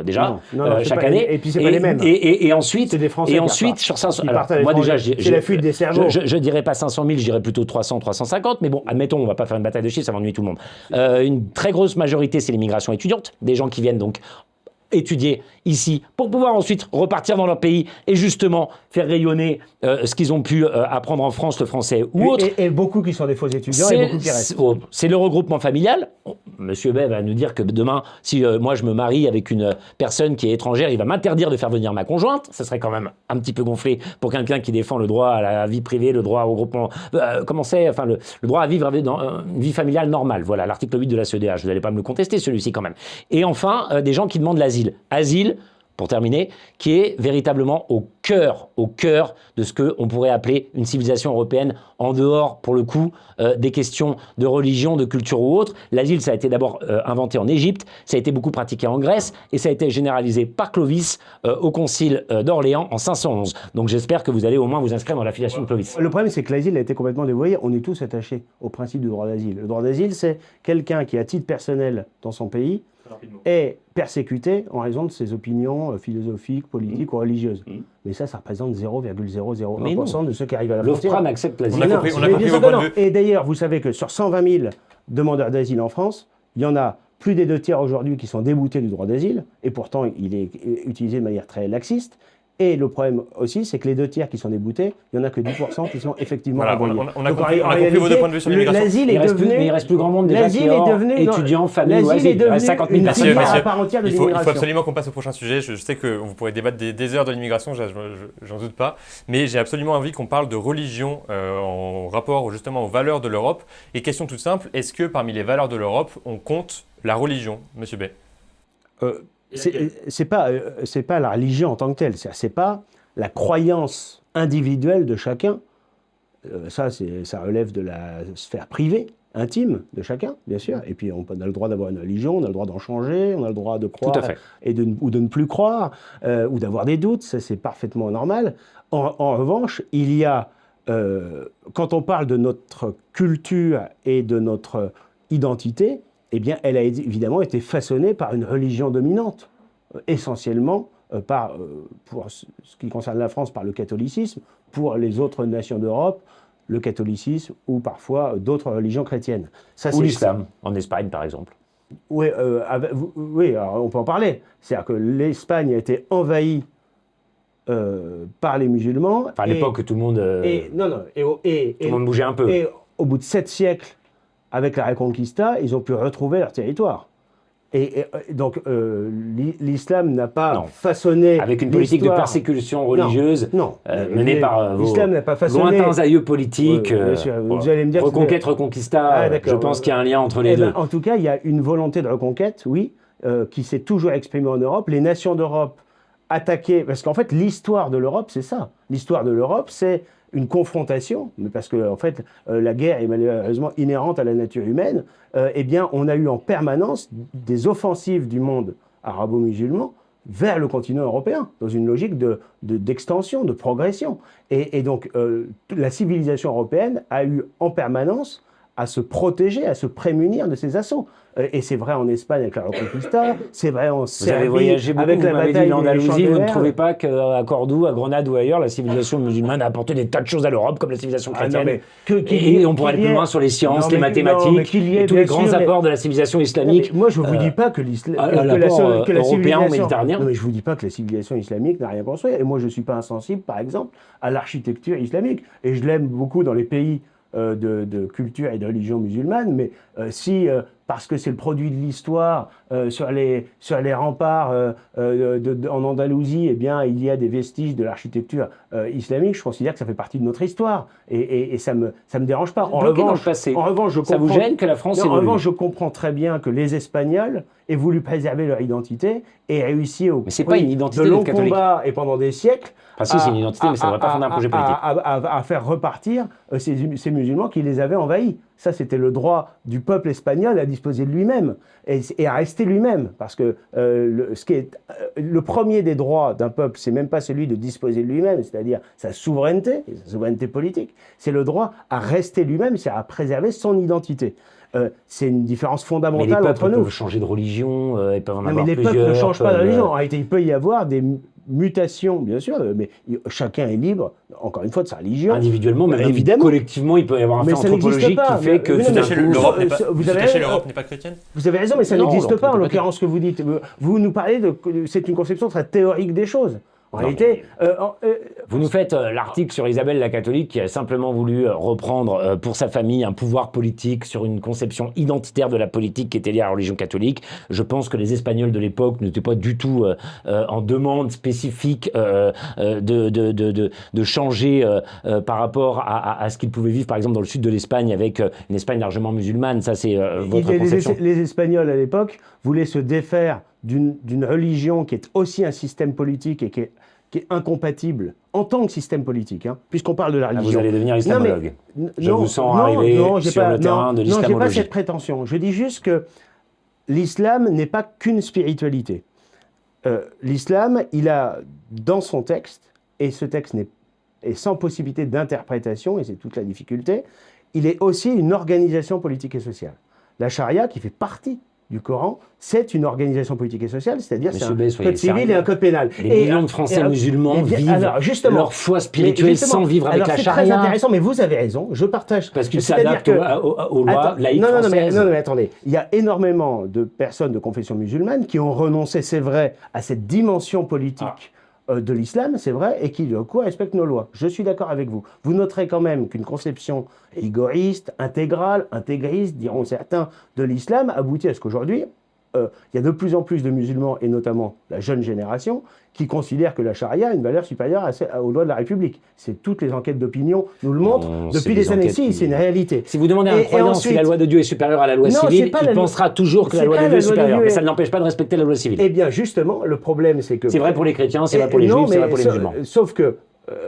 déjà chaque année.
Et puis c'est pas les mêmes.
Et ensuite,
c'est des Français
sur 500.
Alors, moi déjà, c'est la fuite des cerveaux.
Je dirais pas 500 000, je dirais plutôt 300, 350. Mais bon, admettons, on va pas faire une bataille de chiffres, ça va ennuyer tout le monde. Une très grosse majorité, c'est l'immigration étudiante, des gens qui viennent donc étudier ici pour pouvoir ensuite repartir dans leur pays et justement faire rayonner ce qu'ils ont pu apprendre en France, le français ou autre.
Et beaucoup qui sont des faux étudiants et beaucoup qui restent.
C'est le regroupement familial. Monsieur Bay va nous dire que demain, si moi je me marie avec une personne qui est étrangère, il va m'interdire de faire venir ma conjointe. Ça serait quand même un petit peu gonflé pour quelqu'un qui défend le droit à la vie privée, le droit au regroupement, le droit à vivre dans une vie familiale normale. Voilà, l'article 8 de la CEDH. Vous n'allez pas me le contester, celui-ci quand même. Et enfin, des gens qui demandent l'asile. Asile, pour terminer, qui est véritablement au cœur de ce qu'on pourrait appeler une civilisation européenne, en dehors, pour le coup, des questions de religion, de culture ou autre. L'asile, ça a été d'abord inventé en Égypte, ça a été beaucoup pratiqué en Grèce, et ça a été généralisé par Clovis au concile d'Orléans en 511. Donc j'espère que vous allez au moins vous inscrire dans l'affiliation de Clovis.
Le problème, c'est que l'asile a été complètement dévoyé. On est tous attachés au principe du droit d'asile. Le droit d'asile, c'est quelqu'un qui, à titre personnel dans son pays, est persécuté en raison de ses opinions philosophiques, politiques ou religieuses. Mais ça représente 0,001% de ceux qui arrivent à la frontière.
L'OFPRA n'accepte l'asile.
On a compris vos points de vue.
Et d'ailleurs, vous savez que sur 120 000 demandeurs d'asile en France, il y en a plus des 2 tiers aujourd'hui qui sont déboutés du droit d'asile, et pourtant il est utilisé de manière très laxiste. Et le problème aussi, c'est que les 2 tiers qui sont déboutés, il n'y en a que 10% qui sont effectivement
Voilà,
renvoyés.
on a
Donc,
compris,
en
on a compris vos
réalité,
deux points de vue sur l'immigration.
l'asile est devenu...
Mais il reste plus grand monde déjà qui
L'asile
est
est devenu...
étudiants, familles,
L'asile est
il
devenu
reste 50 000
une
personnes.
filière
Messieurs,
à part entière de
il faut
l'immigration.
absolument qu'on passe au prochain sujet. Je sais que vous pourrez débattre des heures de l'immigration, j'en doute pas. Mais j'ai absolument envie qu'on parle de religion en rapport justement aux valeurs de l'Europe. Et question toute simple, est-ce que parmi les valeurs de l'Europe, on compte la religion, Monsieur Bay?
C'est pas la religion en tant que telle, c'est pas la croyance individuelle de chacun. Ça relève de la sphère privée, intime de chacun, bien sûr. Et puis on a le droit d'avoir une religion, on a le droit d'en changer, on a le droit de croire
Tout à fait.
ou de ne plus croire, ou d'avoir des doutes, ça c'est parfaitement normal. En revanche, il y a, quand on parle de notre culture et de notre identité, eh bien, elle a évidemment été façonnée par une religion dominante, essentiellement pour ce qui concerne la France, par le catholicisme, pour les autres nations d'Europe, le catholicisme ou parfois d'autres religions chrétiennes. Ça,
Ou l'islam, en Espagne par exemple.
Oui, alors on peut en parler. C'est-à-dire que l'Espagne a été envahie par les musulmans.
Enfin, à l'époque, tout le monde,
tout
le monde bougeait un peu.
Et au bout de 7 siècles, avec la Reconquista, ils ont pu retrouver leur territoire. Et donc, l'islam n'a pas façonné...
Avec une politique de persécution religieuse menée par vos
l'islam n'a pas façonné...
lointains aïeux politiques.
Bien sûr, vous allez me dire
Reconquête, Reconquista, je pense qu'il y a un lien entre les deux.
En tout cas, il y a une volonté de reconquête, oui, qui s'est toujours exprimée en Europe. Les nations d'Europe attaquaient... Parce qu'en fait, l'histoire de l'Europe, c'est ça. L'histoire de l'Europe, c'est une confrontation, mais parce que en fait, la guerre est malheureusement inhérente à la nature humaine, eh bien, on a eu en permanence des offensives du monde arabo-musulman vers le continent européen, dans une logique d'extension, de progression. Et donc, la civilisation européenne a eu en permanence à se protéger, à se prémunir de ces assauts. Et c'est vrai en Espagne avec la Reconquista, c'est vrai en Serbie
vous avez voyagé beaucoup,
avec la bataille
d'Andalousie. Vous ne
Champs de
trouvez pas qu'à Cordoue, à Grenade ou ailleurs, la civilisation musulmane a apporté des tas de choses à l'Europe, comme la civilisation chrétienne. Et on pourrait aller plus loin sur les sciences, les mathématiques, et tous les grands apports de la civilisation islamique.
Moi, je ne vous dis pas que la
européen ou méditerranéen.
Non, mais je vous dis pas que la civilisation islamique n'a rien construit. Et moi, je ne suis pas insensible, par exemple, à l'architecture islamique. Et je l'aime beaucoup dans les pays de culture et de religion musulmane, mais parce que c'est le produit de l'histoire, sur les remparts en Andalousie, eh bien, il y a des vestiges de l'architecture islamique, je considère que ça fait partie de notre histoire. Et ça me dérange pas. En revanche,
ça vous gêne que la France évolue?
En revanche, je comprends très bien que les Espagnols aient voulu préserver leur identité et réussi au prix de longs combats et pendant des siècles
si, c'est une identité, mais ça ne devrait pas fonder un projet politique.
À faire repartir ces musulmans qui les avaient envahis. Ça, c'était le droit du peuple espagnol à disposer de lui-même et à rester lui-même. Parce que le premier des droits d'un peuple, c'est même pas celui de disposer de lui-même, c'est-à-dire sa souveraineté politique. C'est le droit à rester lui-même, c'est à préserver son identité. C'est une différence fondamentale entre nous.
Les peuples peuvent changer de religion, ils peuvent en avoir plusieurs.
Mais les peuples ne changent pas de religion. En réalité, il peut y avoir des mutations, bien sûr, mais chacun est libre, encore une fois, de sa religion.
Individuellement, mais
évidemment.
Collectivement, il peut y avoir un fait anthropologique qui fait que
l'Europe n'est pas chrétienne.
Vous avez raison, mais ça n'existe pas, en l'occurrence, ce que vous dites. Vous nous parlez c'est une conception très théorique des choses. En réalité,
vous nous faites l'article sur Isabelle la catholique qui a simplement voulu reprendre pour sa famille un pouvoir politique sur une conception identitaire de la politique qui était liée à la religion catholique. Je pense que les Espagnols de l'époque n'étaient pas du tout en demande spécifique de changer par rapport à ce qu'ils pouvaient vivre par exemple dans le sud de l'Espagne avec une Espagne largement musulmane. Ça c'est votre conception.
Les Espagnols à l'époque voulaient se défaire d'une religion qui est aussi un système politique et qui est incompatible en tant que système politique, puisqu'on parle de la religion.
Vous allez devenir islamologue. Je vous sens arriver sur le terrain de l'islamologie.
Non, je n'ai pas cette prétention. Je dis juste que l'islam n'est pas qu'une spiritualité. L'islam, il a dans son texte, et ce texte est sans possibilité d'interprétation, et c'est toute la difficulté, il est aussi une organisation politique et sociale. La charia, qui fait partie du Coran, c'est une organisation politique et sociale, c'est-à-dire c'est un
Bay, soyez
code civil
sérieux.
et un code pénal.
Des millions de Français musulmans vivent leur foi spirituelle sans vivre avec la charia.
C'est très intéressant, mais vous avez raison, je partage.
Parce qu'ils s'adaptent aux lois laïques françaises.
Non, mais attendez, il y a énormément de personnes de confession musulmane qui ont renoncé, c'est vrai, à cette dimension politique de l'islam, c'est vrai, et qui, du coup, respectent nos lois. Je suis d'accord avec vous. Vous noterez quand même qu'une conception égoïste, intégrale, intégriste, diront certains, de l'islam aboutit à ce qu'aujourd'hui, il y a de plus en plus de musulmans, et notamment la jeune génération, qui considèrent que la charia a une valeur supérieure aux lois de la République. C'est toutes les enquêtes d'opinion nous le montrent depuis des années. C'est une réalité.
Si vous demandez à un croyant si la loi de Dieu est supérieure à la loi civile, il pensera toujours que la loi de Dieu est supérieure. Mais ça ne l'empêche pas de respecter la loi civile.
Eh bien, justement, le problème, c'est que...
C'est vrai pour les chrétiens, c'est vrai pour les juifs, c'est vrai pour les musulmans.
Sauf que...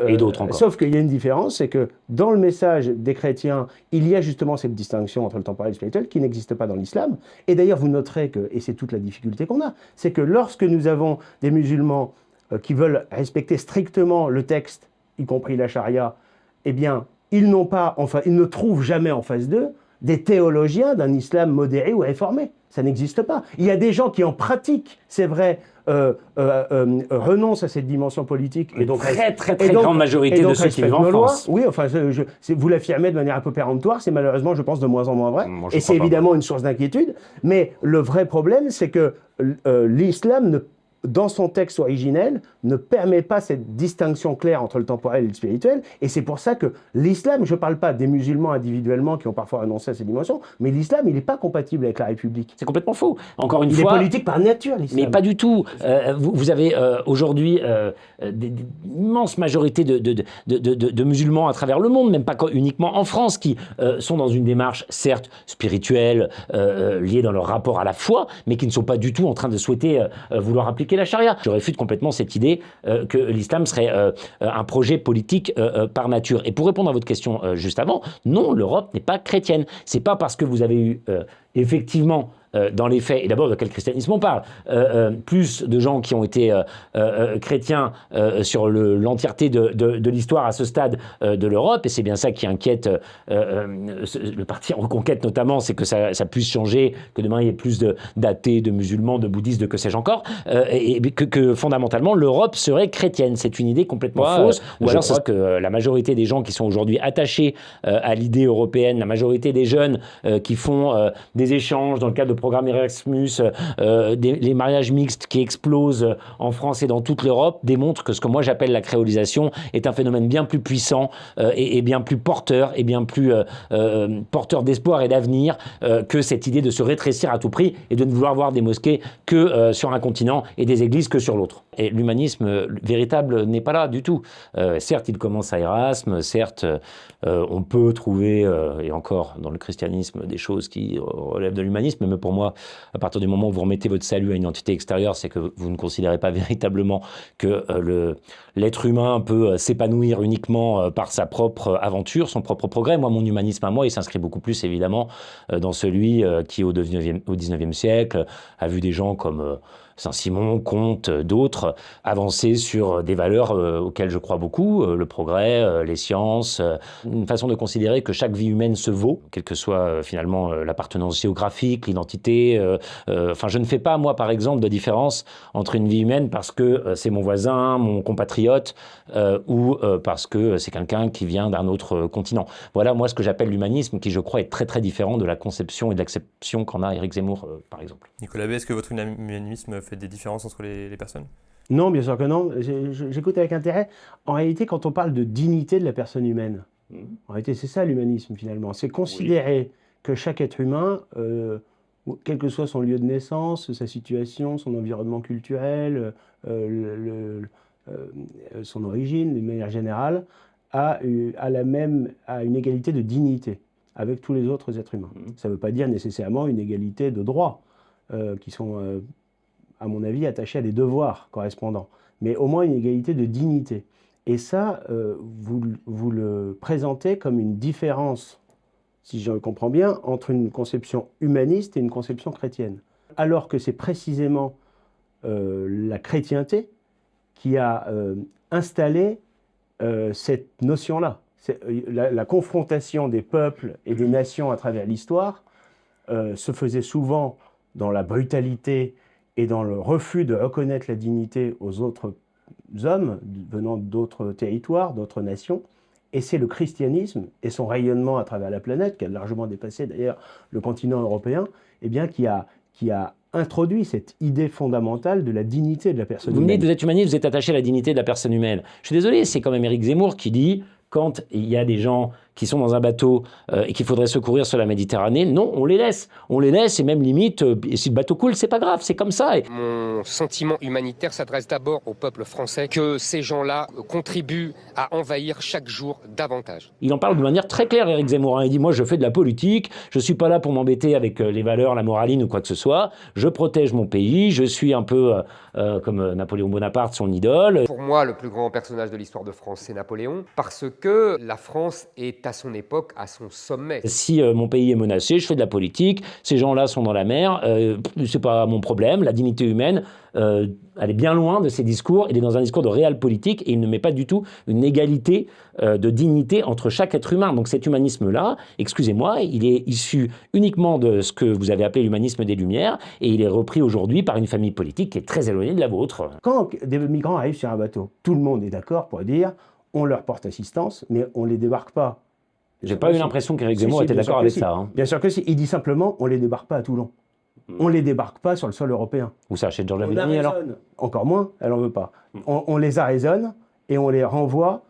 et d'autres encore.
Sauf qu'il y a une différence, c'est que dans le message des chrétiens, il y a justement cette distinction entre le temporel et le spirituel qui n'existe pas dans l'islam. Et d'ailleurs, vous noterez que, et c'est toute la difficulté qu'on a, c'est que lorsque nous avons des musulmans qui veulent respecter strictement le texte, y compris la charia, eh bien, ils ne trouvent jamais en face d'eux des théologiens d'un islam modéré ou réformé. Ça n'existe pas. Il y a des gens qui en pratiquent, c'est vrai, renoncent à cette dimension politique.
Et donc, très grande majorité de ceux qui vivent en France.
Oui, enfin, vous l'affirmez de manière un peu péremptoire, c'est malheureusement, je pense, de moins en moins vrai. Et c'est évidemment une source d'inquiétude. Mais le vrai problème, c'est que l'islam, dans son texte originel, ne permet pas cette distinction claire entre le temporel et le spirituel. Et c'est pour ça que l'islam, je ne parle pas des musulmans individuellement qui ont parfois renoncé à ces dimensions, mais l'islam, il n'est pas compatible avec la République.
C'est complètement faux. Encore une
fois...
Il
est politique par nature, l'islam.
Mais pas du tout. Vous avez aujourd'hui une immense majorité de musulmans à travers le monde, même pas uniquement en France, qui sont dans une démarche, certes, spirituelle, liée dans leur rapport à la foi, mais qui ne sont pas du tout en train de souhaiter vouloir appliquer la charia. Je réfute complètement cette idée que l'islam serait un projet politique par nature. Et pour répondre à votre question juste avant, non, l'Europe n'est pas chrétienne. C'est pas parce que vous avez eu effectivement dans les faits, et d'abord de quel christianisme on parle, plus de gens qui ont été chrétiens sur l'entièreté de l'histoire à ce stade de l'Europe, et c'est bien ça qui inquiète le parti en reconquête notamment, c'est que ça puisse changer, que demain il y ait plus d'athées, de musulmans, de bouddhistes, de que sais-je encore, et que fondamentalement l'Europe serait chrétienne. C'est une idée complètement fausse, ou alors c'est que la majorité des gens qui sont aujourd'hui attachés à l'idée européenne, la majorité des jeunes qui font des échanges dans le cadre de programme Erasmus, les mariages mixtes qui explosent en France et dans toute l'Europe démontrent que ce que moi j'appelle la créolisation est un phénomène bien plus puissant et bien plus porteur et bien plus porteur d'espoir et d'avenir que cette idée de se rétrécir à tout prix et de ne vouloir voir des mosquées que sur un continent et des églises que sur l'autre. Et l'humanisme véritable n'est pas là du tout. Certes, il commence à Erasme, certes, on peut trouver, et encore dans le christianisme, des choses qui relèvent de l'humanisme, mais pour moi, à partir du moment où vous remettez votre salut à une entité extérieure, c'est que vous ne considérez pas véritablement que l'être humain peut s'épanouir uniquement par sa propre aventure, son propre progrès. Moi, mon humanisme à moi, il s'inscrit beaucoup plus évidemment dans celui qui, au 19e siècle, a vu des gens comme Saint-Simon, Comte, d'autres, avancer sur des valeurs auxquelles je crois beaucoup, le progrès, les sciences, une façon de considérer que chaque vie humaine se vaut, quelle que soit finalement l'appartenance géographique, l'identité. Enfin, je ne fais pas, moi, par exemple, de différence entre une vie humaine parce que c'est mon voisin, mon compatriote, ou parce que c'est quelqu'un qui vient d'un autre continent. Voilà, moi, ce que j'appelle l'humanisme, qui, je crois, est très, très différent de la conception et de l'acception qu'en a Éric Zemmour, par exemple.
Nicolas Bay, est-ce que votre humanisme fait des différences entre les personnes ?
Non, bien sûr que non. J'écoute avec intérêt. En réalité, quand on parle de dignité de la personne humaine, en réalité, c'est ça l'humanisme finalement. C'est considérer que chaque être humain, quel que soit son lieu de naissance, sa situation, son environnement culturel, son origine, d'une manière générale, a une égalité de dignité avec tous les autres êtres humains. Ça ne veut pas dire nécessairement une égalité de droits qui sont, à mon avis, attachés à des devoirs correspondants, mais au moins une égalité de dignité. Et ça, vous le présentez comme une différence, si je comprends bien, entre une conception humaniste et une conception chrétienne. Alors que c'est précisément la chrétienté qui a installé cette notion-là. La confrontation des peuples et des nations à travers l'histoire se faisait souvent dans la brutalité et dans le refus de reconnaître la dignité aux autres hommes venant d'autres territoires, d'autres nations. Et c'est le christianisme et son rayonnement à travers la planète, qui a largement dépassé d'ailleurs le continent européen, eh bien, qui a introduit cette idée fondamentale de la dignité de la personne
Vous me
humaine.
dites, vous êtes humaniste, vous êtes attaché à la dignité de la personne humaine. Je suis désolé, c'est quand même Éric Zemmour qui dit, quand il y a des gens qui sont dans un bateau et qu'il faudrait secourir sur la Méditerranée, non, on les laisse. On les laisse et même limite, et si le bateau coule, c'est pas grave, c'est comme ça.
Mon sentiment humanitaire s'adresse d'abord au peuple français, que ces gens-là contribuent à envahir chaque jour davantage.
Il en parle de manière très claire, Éric Zemmour. Il dit, moi, je fais de la politique, je suis pas là pour m'embêter avec les valeurs, la moraline ou quoi que ce soit. Je protège mon pays, je suis un peu comme Napoléon Bonaparte, son idole.
Pour moi, le plus grand personnage de l'histoire de France, c'est Napoléon, parce que la France est à son époque, à son sommet.
Si mon pays est menacé, je fais de la politique, ces gens-là sont dans la mer, c'est pas mon problème, la dignité humaine, elle est bien loin de ces discours, il est dans un discours de réel politique et il ne met pas du tout une égalité de dignité entre chaque être humain. Donc cet humanisme-là, excusez-moi, il est issu uniquement de ce que vous avez appelé l'humanisme des Lumières et il est repris aujourd'hui par une famille politique qui est très éloignée de la vôtre.
Quand des migrants arrivent sur un bateau, tout le monde est d'accord pour dire on leur porte assistance, mais on ne les débarque pas.
J'ai pas eu l'impression qu'Éric Zemmour était d'accord avec ça. Hein.
Bien sûr que si. Il dit simplement on ne les débarque pas à Toulon. On ne les débarque pas sur le sol européen.
Où ça, chez Giorgia
On
Meloni alors?
Encore moins, elle n'en veut pas. On les arraisonne et on les renvoie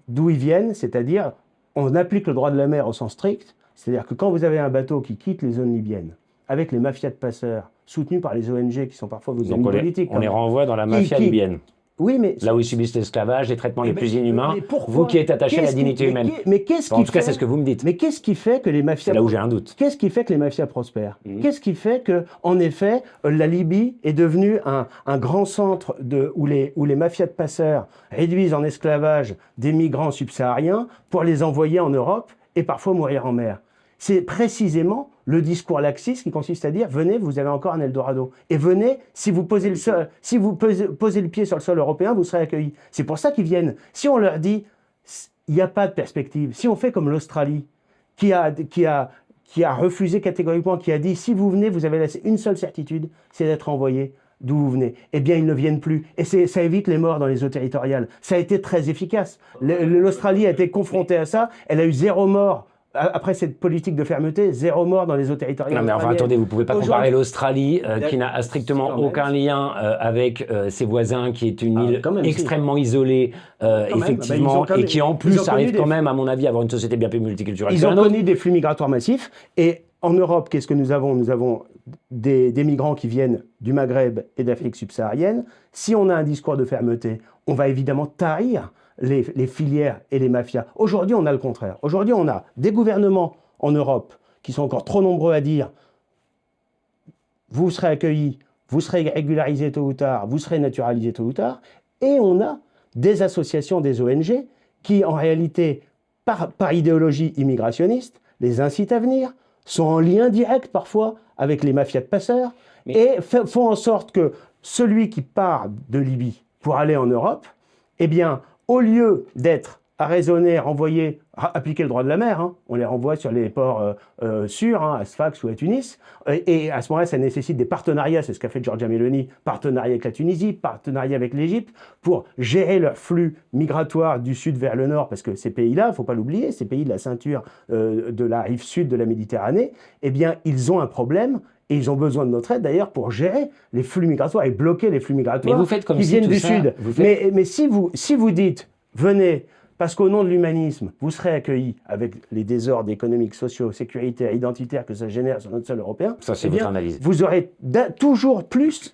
d'où ils viennent, c'est-à-dire on applique le droit de la mer au sens strict, c'est-à-dire que quand vous avez un bateau qui quitte les zones libyennes, avec les mafias de passeurs, soutenus par les ONG qui sont parfois vos ennemis politiques.
On les renvoie dans la mafia libyenne.
Oui, mais
là où ils subissent l'esclavage, les traitements les plus inhumains,
pourquoi,
vous qui êtes attaché à la dignité humaine.
Mais qu'est-ce qui
en tout cas, c'est ce que vous me dites.
Mais qu'est-ce qui fait que les mafias...
C'est là où j'ai un doute.
Qu'est-ce qui fait que les mafias prospèrent? Qu'est-ce qui fait que, en effet, la Libye est devenue un grand centre où les mafias de passeurs réduisent en esclavage des migrants subsahariens pour les envoyer en Europe et parfois mourir en mer? C'est précisément le discours laxiste qui consiste à dire « Venez, vous avez encore un Eldorado. Et venez, si vous posez le pied sur le sol européen, vous serez accueillis. » C'est pour ça qu'ils viennent. Si on leur dit « Il n'y a pas de perspective », si on fait comme l'Australie, qui a refusé catégoriquement, qui a dit « Si vous venez, vous avez laissé une seule certitude, c'est d'être envoyé d'où vous venez. » Eh bien, ils ne viennent plus. Et ça évite les morts dans les eaux territoriales. Ça a été très efficace. L'Australie a été confrontée à ça. Elle a eu 0 mort. Après cette politique de fermeté, 0 mort dans les eaux territoriales.
Non mais enfin attendez, vous ne pouvez pas comparer l'Australie qui n'a strictement aucun lien avec ses voisins, qui est une île extrêmement isolée, effectivement, et qui en plus arrive quand même, à mon avis, à avoir une société bien plus multiculturelle.
Ils ont connu des flux migratoires massifs. Et en Europe, qu'est-ce que nous avons? Nous avons des migrants qui viennent du Maghreb et d'Afrique subsaharienne. Si on a un discours de fermeté, on va évidemment tarir les filières et les mafias. Aujourd'hui, on a le contraire. Aujourd'hui, on a des gouvernements en Europe qui sont encore trop nombreux à dire « vous serez accueillis, vous serez régularisés tôt ou tard, vous serez naturalisés tôt ou tard ». Et on a des associations, des ONG, qui en réalité, par idéologie immigrationniste, les incitent à venir, sont en lien direct parfois avec les mafias de passeurs, et font en sorte que celui qui part de Libye pour aller en Europe, eh bien, au lieu d'être arraisonné, renvoyé, appliquer le droit de la mer, on les renvoie sur les ports sûrs, à Sfax ou à Tunis, et à ce moment-là, ça nécessite des partenariats, c'est ce qu'a fait Giorgia Meloni, partenariat avec la Tunisie, partenariat avec l'Égypte, pour gérer leur flux migratoire du sud vers le nord, parce que ces pays-là, il ne faut pas l'oublier, ces pays de la ceinture de la rive sud de la Méditerranée, eh bien, ils ont un problème. Et ils ont besoin de notre aide d'ailleurs pour gérer les flux migratoires et bloquer les flux migratoires qui viennent du sud. Mais si vous dites, venez, parce qu'au nom de l'humanisme, vous serez accueillis avec les désordres économiques, sociaux, sécuritaires, identitaires que ça génère sur notre sol européen,
ça, c'est votre analyse.
Vous aurez toujours plus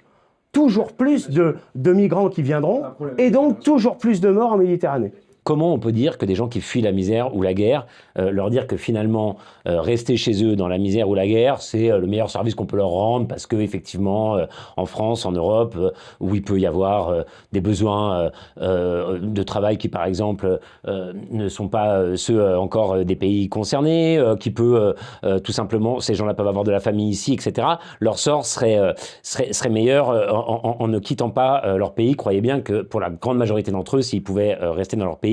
de migrants qui viendront et donc toujours plus de morts en Méditerranée.
Comment on peut dire que des gens qui fuient la misère ou la guerre, leur dire que finalement, rester chez eux dans la misère ou la guerre, c'est le meilleur service qu'on peut leur rendre parce que effectivement, en France, en Europe, où il peut y avoir des besoins de travail qui, par exemple, ne sont pas ceux encore des pays concernés, qui peut tout simplement, ces gens-là peuvent avoir de la famille ici, etc. Leur sort serait meilleur en ne quittant pas leur pays. Croyez bien que pour la grande majorité d'entre eux, s'ils pouvaient rester dans leur pays,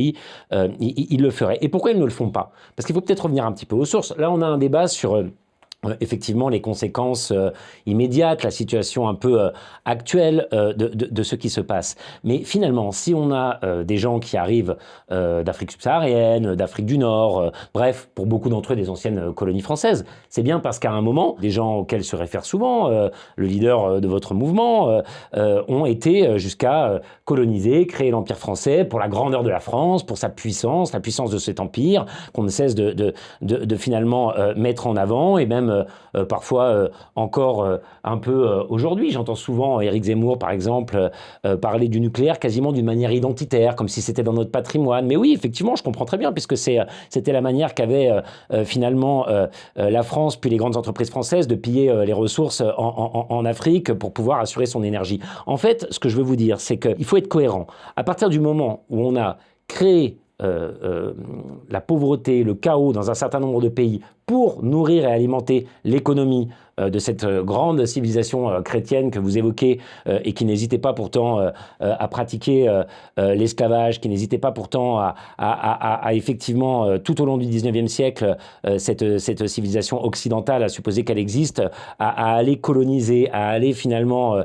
ils le feraient. Et pourquoi ils ne le font pas? Parce qu'il faut peut-être revenir un petit peu aux sources. Là, on a un débat sur effectivement les conséquences immédiates, la situation un peu actuelle de ce qui se passe. Mais finalement, si on a des gens qui arrivent d'Afrique subsaharienne, d'Afrique du Nord, bref, pour beaucoup d'entre eux des anciennes colonies françaises, c'est bien parce qu'à un moment, des gens auxquels se réfère souvent le leader de votre mouvement ont été jusqu'à coloniser, créer l'Empire français pour la grandeur de la France, pour sa puissance, la puissance de cet empire qu'on ne cesse de finalement mettre en avant et même parfois encore un peu aujourd'hui. J'entends souvent Éric Zemmour, par exemple, parler du nucléaire quasiment d'une manière identitaire, comme si c'était dans notre patrimoine. Mais oui, effectivement, je comprends très bien, puisque c'était la manière qu'avait finalement la France, puis les grandes entreprises françaises, de piller les ressources en Afrique pour pouvoir assurer son énergie. En fait, ce que je veux vous dire, c'est qu'il faut être cohérent. À partir du moment où on a créé la pauvreté, le chaos dans un certain nombre de pays pour nourrir et alimenter l'économie de cette grande civilisation chrétienne que vous évoquez et qui n'hésitait pas pourtant à pratiquer l'esclavage, qui n'hésitait pas pourtant à effectivement, tout au long du 19e siècle, cette civilisation occidentale, à supposer qu'elle existe, à aller coloniser, à aller finalement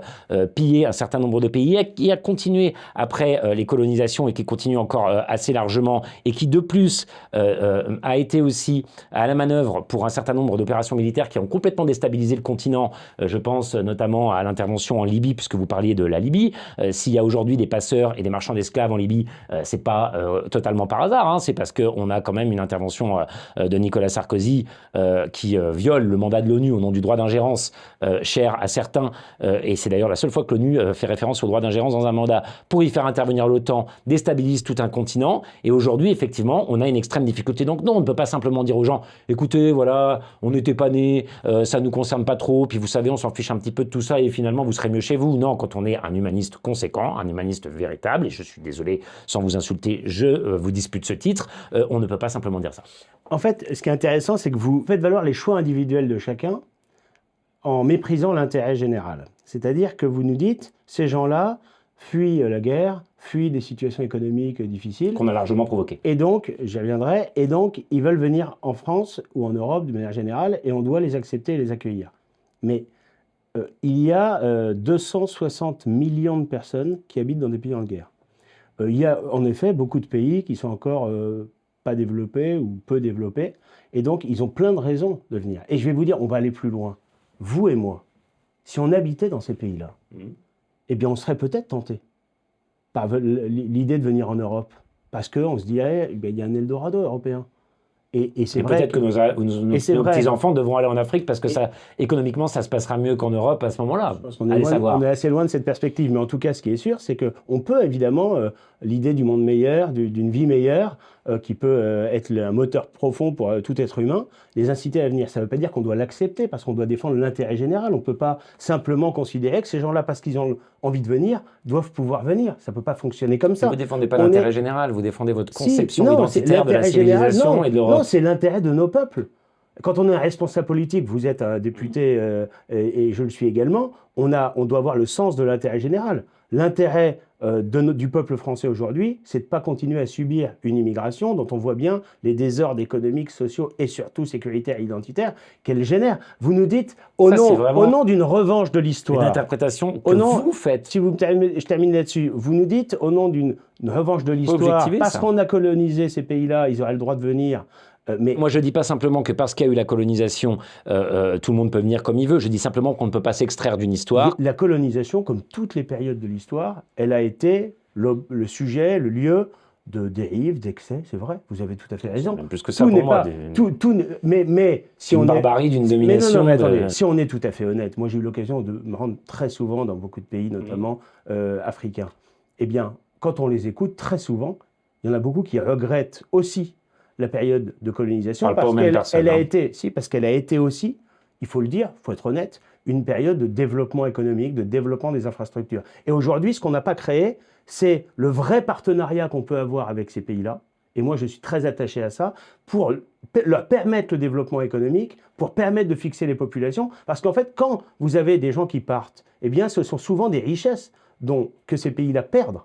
piller un certain nombre de pays, et à continuer après les colonisations et qui continue encore assez largement, et qui de plus a été aussi à la manœuvre pour un certain nombre d'opérations militaires qui ont complètement déstabilisé le continent. Je pense notamment à l'intervention en Libye, puisque vous parliez de la Libye. S'il y a aujourd'hui des passeurs et des marchands d'esclaves en Libye, c'est pas totalement par hasard, hein. C'est parce qu'on a quand même une intervention de Nicolas Sarkozy qui viole le mandat de l'ONU au nom du droit d'ingérence cher à certains, et c'est d'ailleurs la seule fois que l'ONU fait référence au droit d'ingérence dans un mandat, pour y faire intervenir l'OTAN, déstabilise tout un continent, et aujourd'hui, effectivement, on a une extrême difficulté. Donc non, on ne peut pas simplement dire aux gens, écoutez, voilà, on n'était pas nés, ça ne nous concerne pas trop, puis vous savez, on s'en fiche un petit peu de tout ça, et finalement, vous serez mieux chez vous. Non, quand on est un humaniste conséquent, un humaniste véritable, et je suis désolé, sans vous insulter, je vous dispute ce titre, on ne peut pas simplement dire ça.
En fait, ce qui est intéressant, c'est que vous faites valoir les choix individuels de chacun en méprisant l'intérêt général. C'est-à-dire que vous nous dites, ces gens-là fuient la guerre, fuient des situations économiques difficiles.
Qu'on a largement provoquées.
Et donc, j'y reviendrai, et donc ils veulent venir en France ou en Europe de manière générale, et on doit les accepter et les accueillir. Mais il y a 260 millions de personnes qui habitent dans des pays en guerre. Il y a en effet beaucoup de pays qui sont encore pas développés ou peu développés, et donc ils ont plein de raisons de venir. Et je vais vous dire, on va aller plus loin. Vous et moi, si on habitait dans ces pays-là, eh bien on serait peut-être tentés par l'idée de venir en Europe, parce qu'on se dirait, eh il y a un Eldorado européen. Et c'est vrai.
Peut-être que nos petits-enfants devront aller en Afrique parce que économiquement, ça se passera mieux qu'en Europe à ce moment-là.
On est assez loin de cette perspective. Mais en tout cas, ce qui est sûr, c'est qu'on peut évidemment, l'idée du monde meilleur, d'une vie meilleure, qui peut être un moteur profond pour tout être humain, les inciter à venir. Ça ne veut pas dire qu'on doit l'accepter, parce qu'on doit défendre l'intérêt général. On ne peut pas simplement considérer que ces gens-là, parce qu'ils ont envie de venir, doivent pouvoir venir. Ça ne peut pas fonctionner comme ça.
Vous ne défendez pas l'intérêt général, vous défendez votre conception identitaire de la civilisation et de l'Europe.
Non, c'est l'intérêt de nos peuples. Quand on est un responsable politique, vous êtes un député et je le suis également, on doit avoir le sens de l'intérêt général. L'intérêt du peuple français aujourd'hui, c'est de ne pas continuer à subir une immigration dont on voit bien les désordres économiques, sociaux et surtout sécuritaires et identitaires qu'elle génère. Vous nous dites, au nom d'une revanche de l'histoire...
Une interprétation que vous faites.
Si je termine là-dessus. Vous nous dites, au nom d'une revanche de l'histoire, parce qu'on a colonisé ces pays-là, ils auraient le droit de venir...
Moi, je ne dis pas simplement que parce qu'il y a eu la colonisation, tout le monde peut venir comme il veut. Je dis simplement qu'on ne peut pas s'extraire d'une histoire.
La colonisation, comme toutes les périodes de l'histoire, elle a été le sujet, le lieu de dérives, d'excès, c'est vrai. Vous avez tout à fait raison.
Même plus que ça pour moi.
Mais si on
barbarie d'une domination.
Mais attendez, si on est tout à fait honnête, moi j'ai eu l'occasion de me rendre très souvent dans beaucoup de pays, notamment africains. Eh bien, quand on les écoute, très souvent, il y en a beaucoup qui regrettent aussi la période de colonisation, parce qu'elle a été aussi, il faut le dire, il faut être honnête, une période de développement économique, de développement des infrastructures. Et aujourd'hui, ce qu'on n'a pas créé, c'est le vrai partenariat qu'on peut avoir avec ces pays-là, et moi je suis très attaché à ça, pour leur permettre le développement économique, pour permettre de fixer les populations, parce qu'en fait, quand vous avez des gens qui partent, eh bien ce sont souvent des richesses que ces pays-là perdent,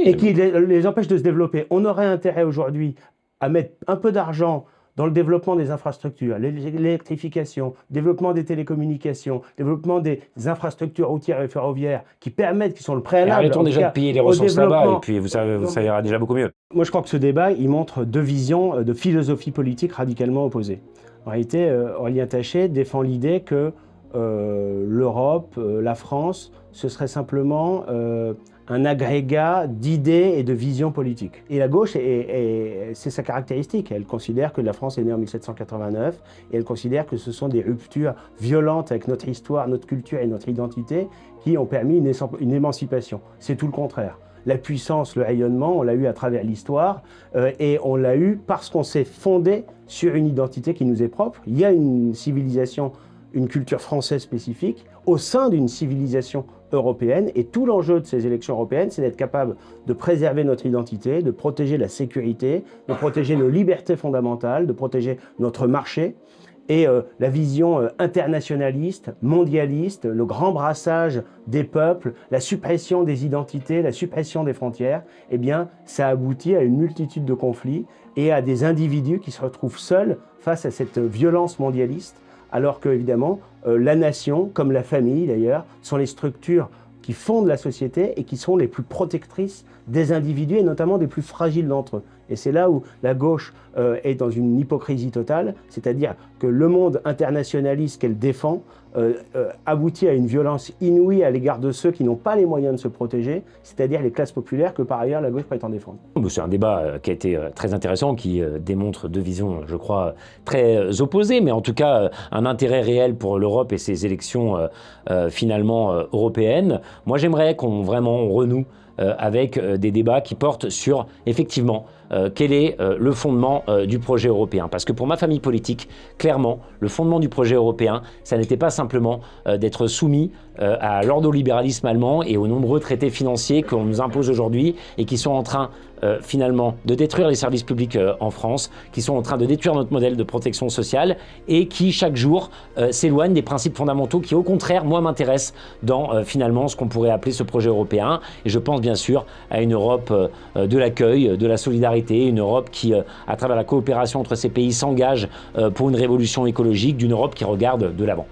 et qui les empêchent de se développer. On aurait intérêt aujourd'hui à mettre un peu d'argent dans le développement des infrastructures, l'électrification, développppement des télécommunications, développement des infrastructures routières et ferroviaires qui permettent, qui sont le préalable.
Arrêtons déjà de piller les ressources là-bas et puis ça ira déjà beaucoup mieux.
Moi, je crois que ce débat, il montre deux visions de philosophie politique radicalement opposées. En réalité, Aurélien Taché défend l'idée que l'Europe, la France, ce serait simplement un agrégat d'idées et de visions politiques. Et la gauche, c'est sa caractéristique. Elle considère que la France est née en 1789 et elle considère que ce sont des ruptures violentes avec notre histoire, notre culture et notre identité qui ont permis une émancipation. C'est tout le contraire. La puissance, le rayonnement, on l'a eu à travers l'histoire et on l'a eu parce qu'on s'est fondé sur une identité qui nous est propre. Il y a une civilisation, une culture française spécifique au sein d'une civilisation européenne et tout l'enjeu de ces élections européennes, c'est d'être capable de préserver notre identité, de protéger la sécurité, de protéger nos libertés fondamentales, de protéger notre marché. Et la vision internationaliste, mondialiste, le grand brassage des peuples, la suppression des identités, la suppression des frontières, eh bien, ça aboutit à une multitude de conflits et à des individus qui se retrouvent seuls face à cette violence mondialiste, alors que, évidemment, la nation, comme la famille d'ailleurs, sont les structures qui fondent la société et qui sont les plus protectrices des individus et notamment des plus fragiles d'entre eux. Et c'est là où la gauche est dans une hypocrisie totale, c'est-à-dire que le monde internationaliste qu'elle défend aboutit à une violence inouïe à l'égard de ceux qui n'ont pas les moyens de se protéger, c'est-à-dire les classes populaires que par ailleurs la gauche prétend défendre.
C'est un débat qui a été très intéressant, qui démontre deux visions, je crois, très opposées, mais en tout cas un intérêt réel pour l'Europe et ses élections finalement européennes. Moi j'aimerais qu'on renoue avec des débats qui portent sur, effectivement, quel est le fondement du projet européen. Parce que pour ma famille politique, clairement, le fondement du projet européen, ça n'était pas simplement d'être soumis à l'ordolibéralisme allemand et aux nombreux traités financiers qu'on nous impose aujourd'hui et qui sont en train finalement de détruire les services publics en France, qui sont en train de détruire notre modèle de protection sociale et qui chaque jour s'éloignent des principes fondamentaux qui au contraire, moi, m'intéressent dans finalement ce qu'on pourrait appeler ce projet européen. Et je pense bien sûr à une Europe de l'accueil, de la solidarité, une Europe qui, à travers la coopération entre ces pays, s'engage pour une révolution écologique, d'une Europe qui regarde de l'avant.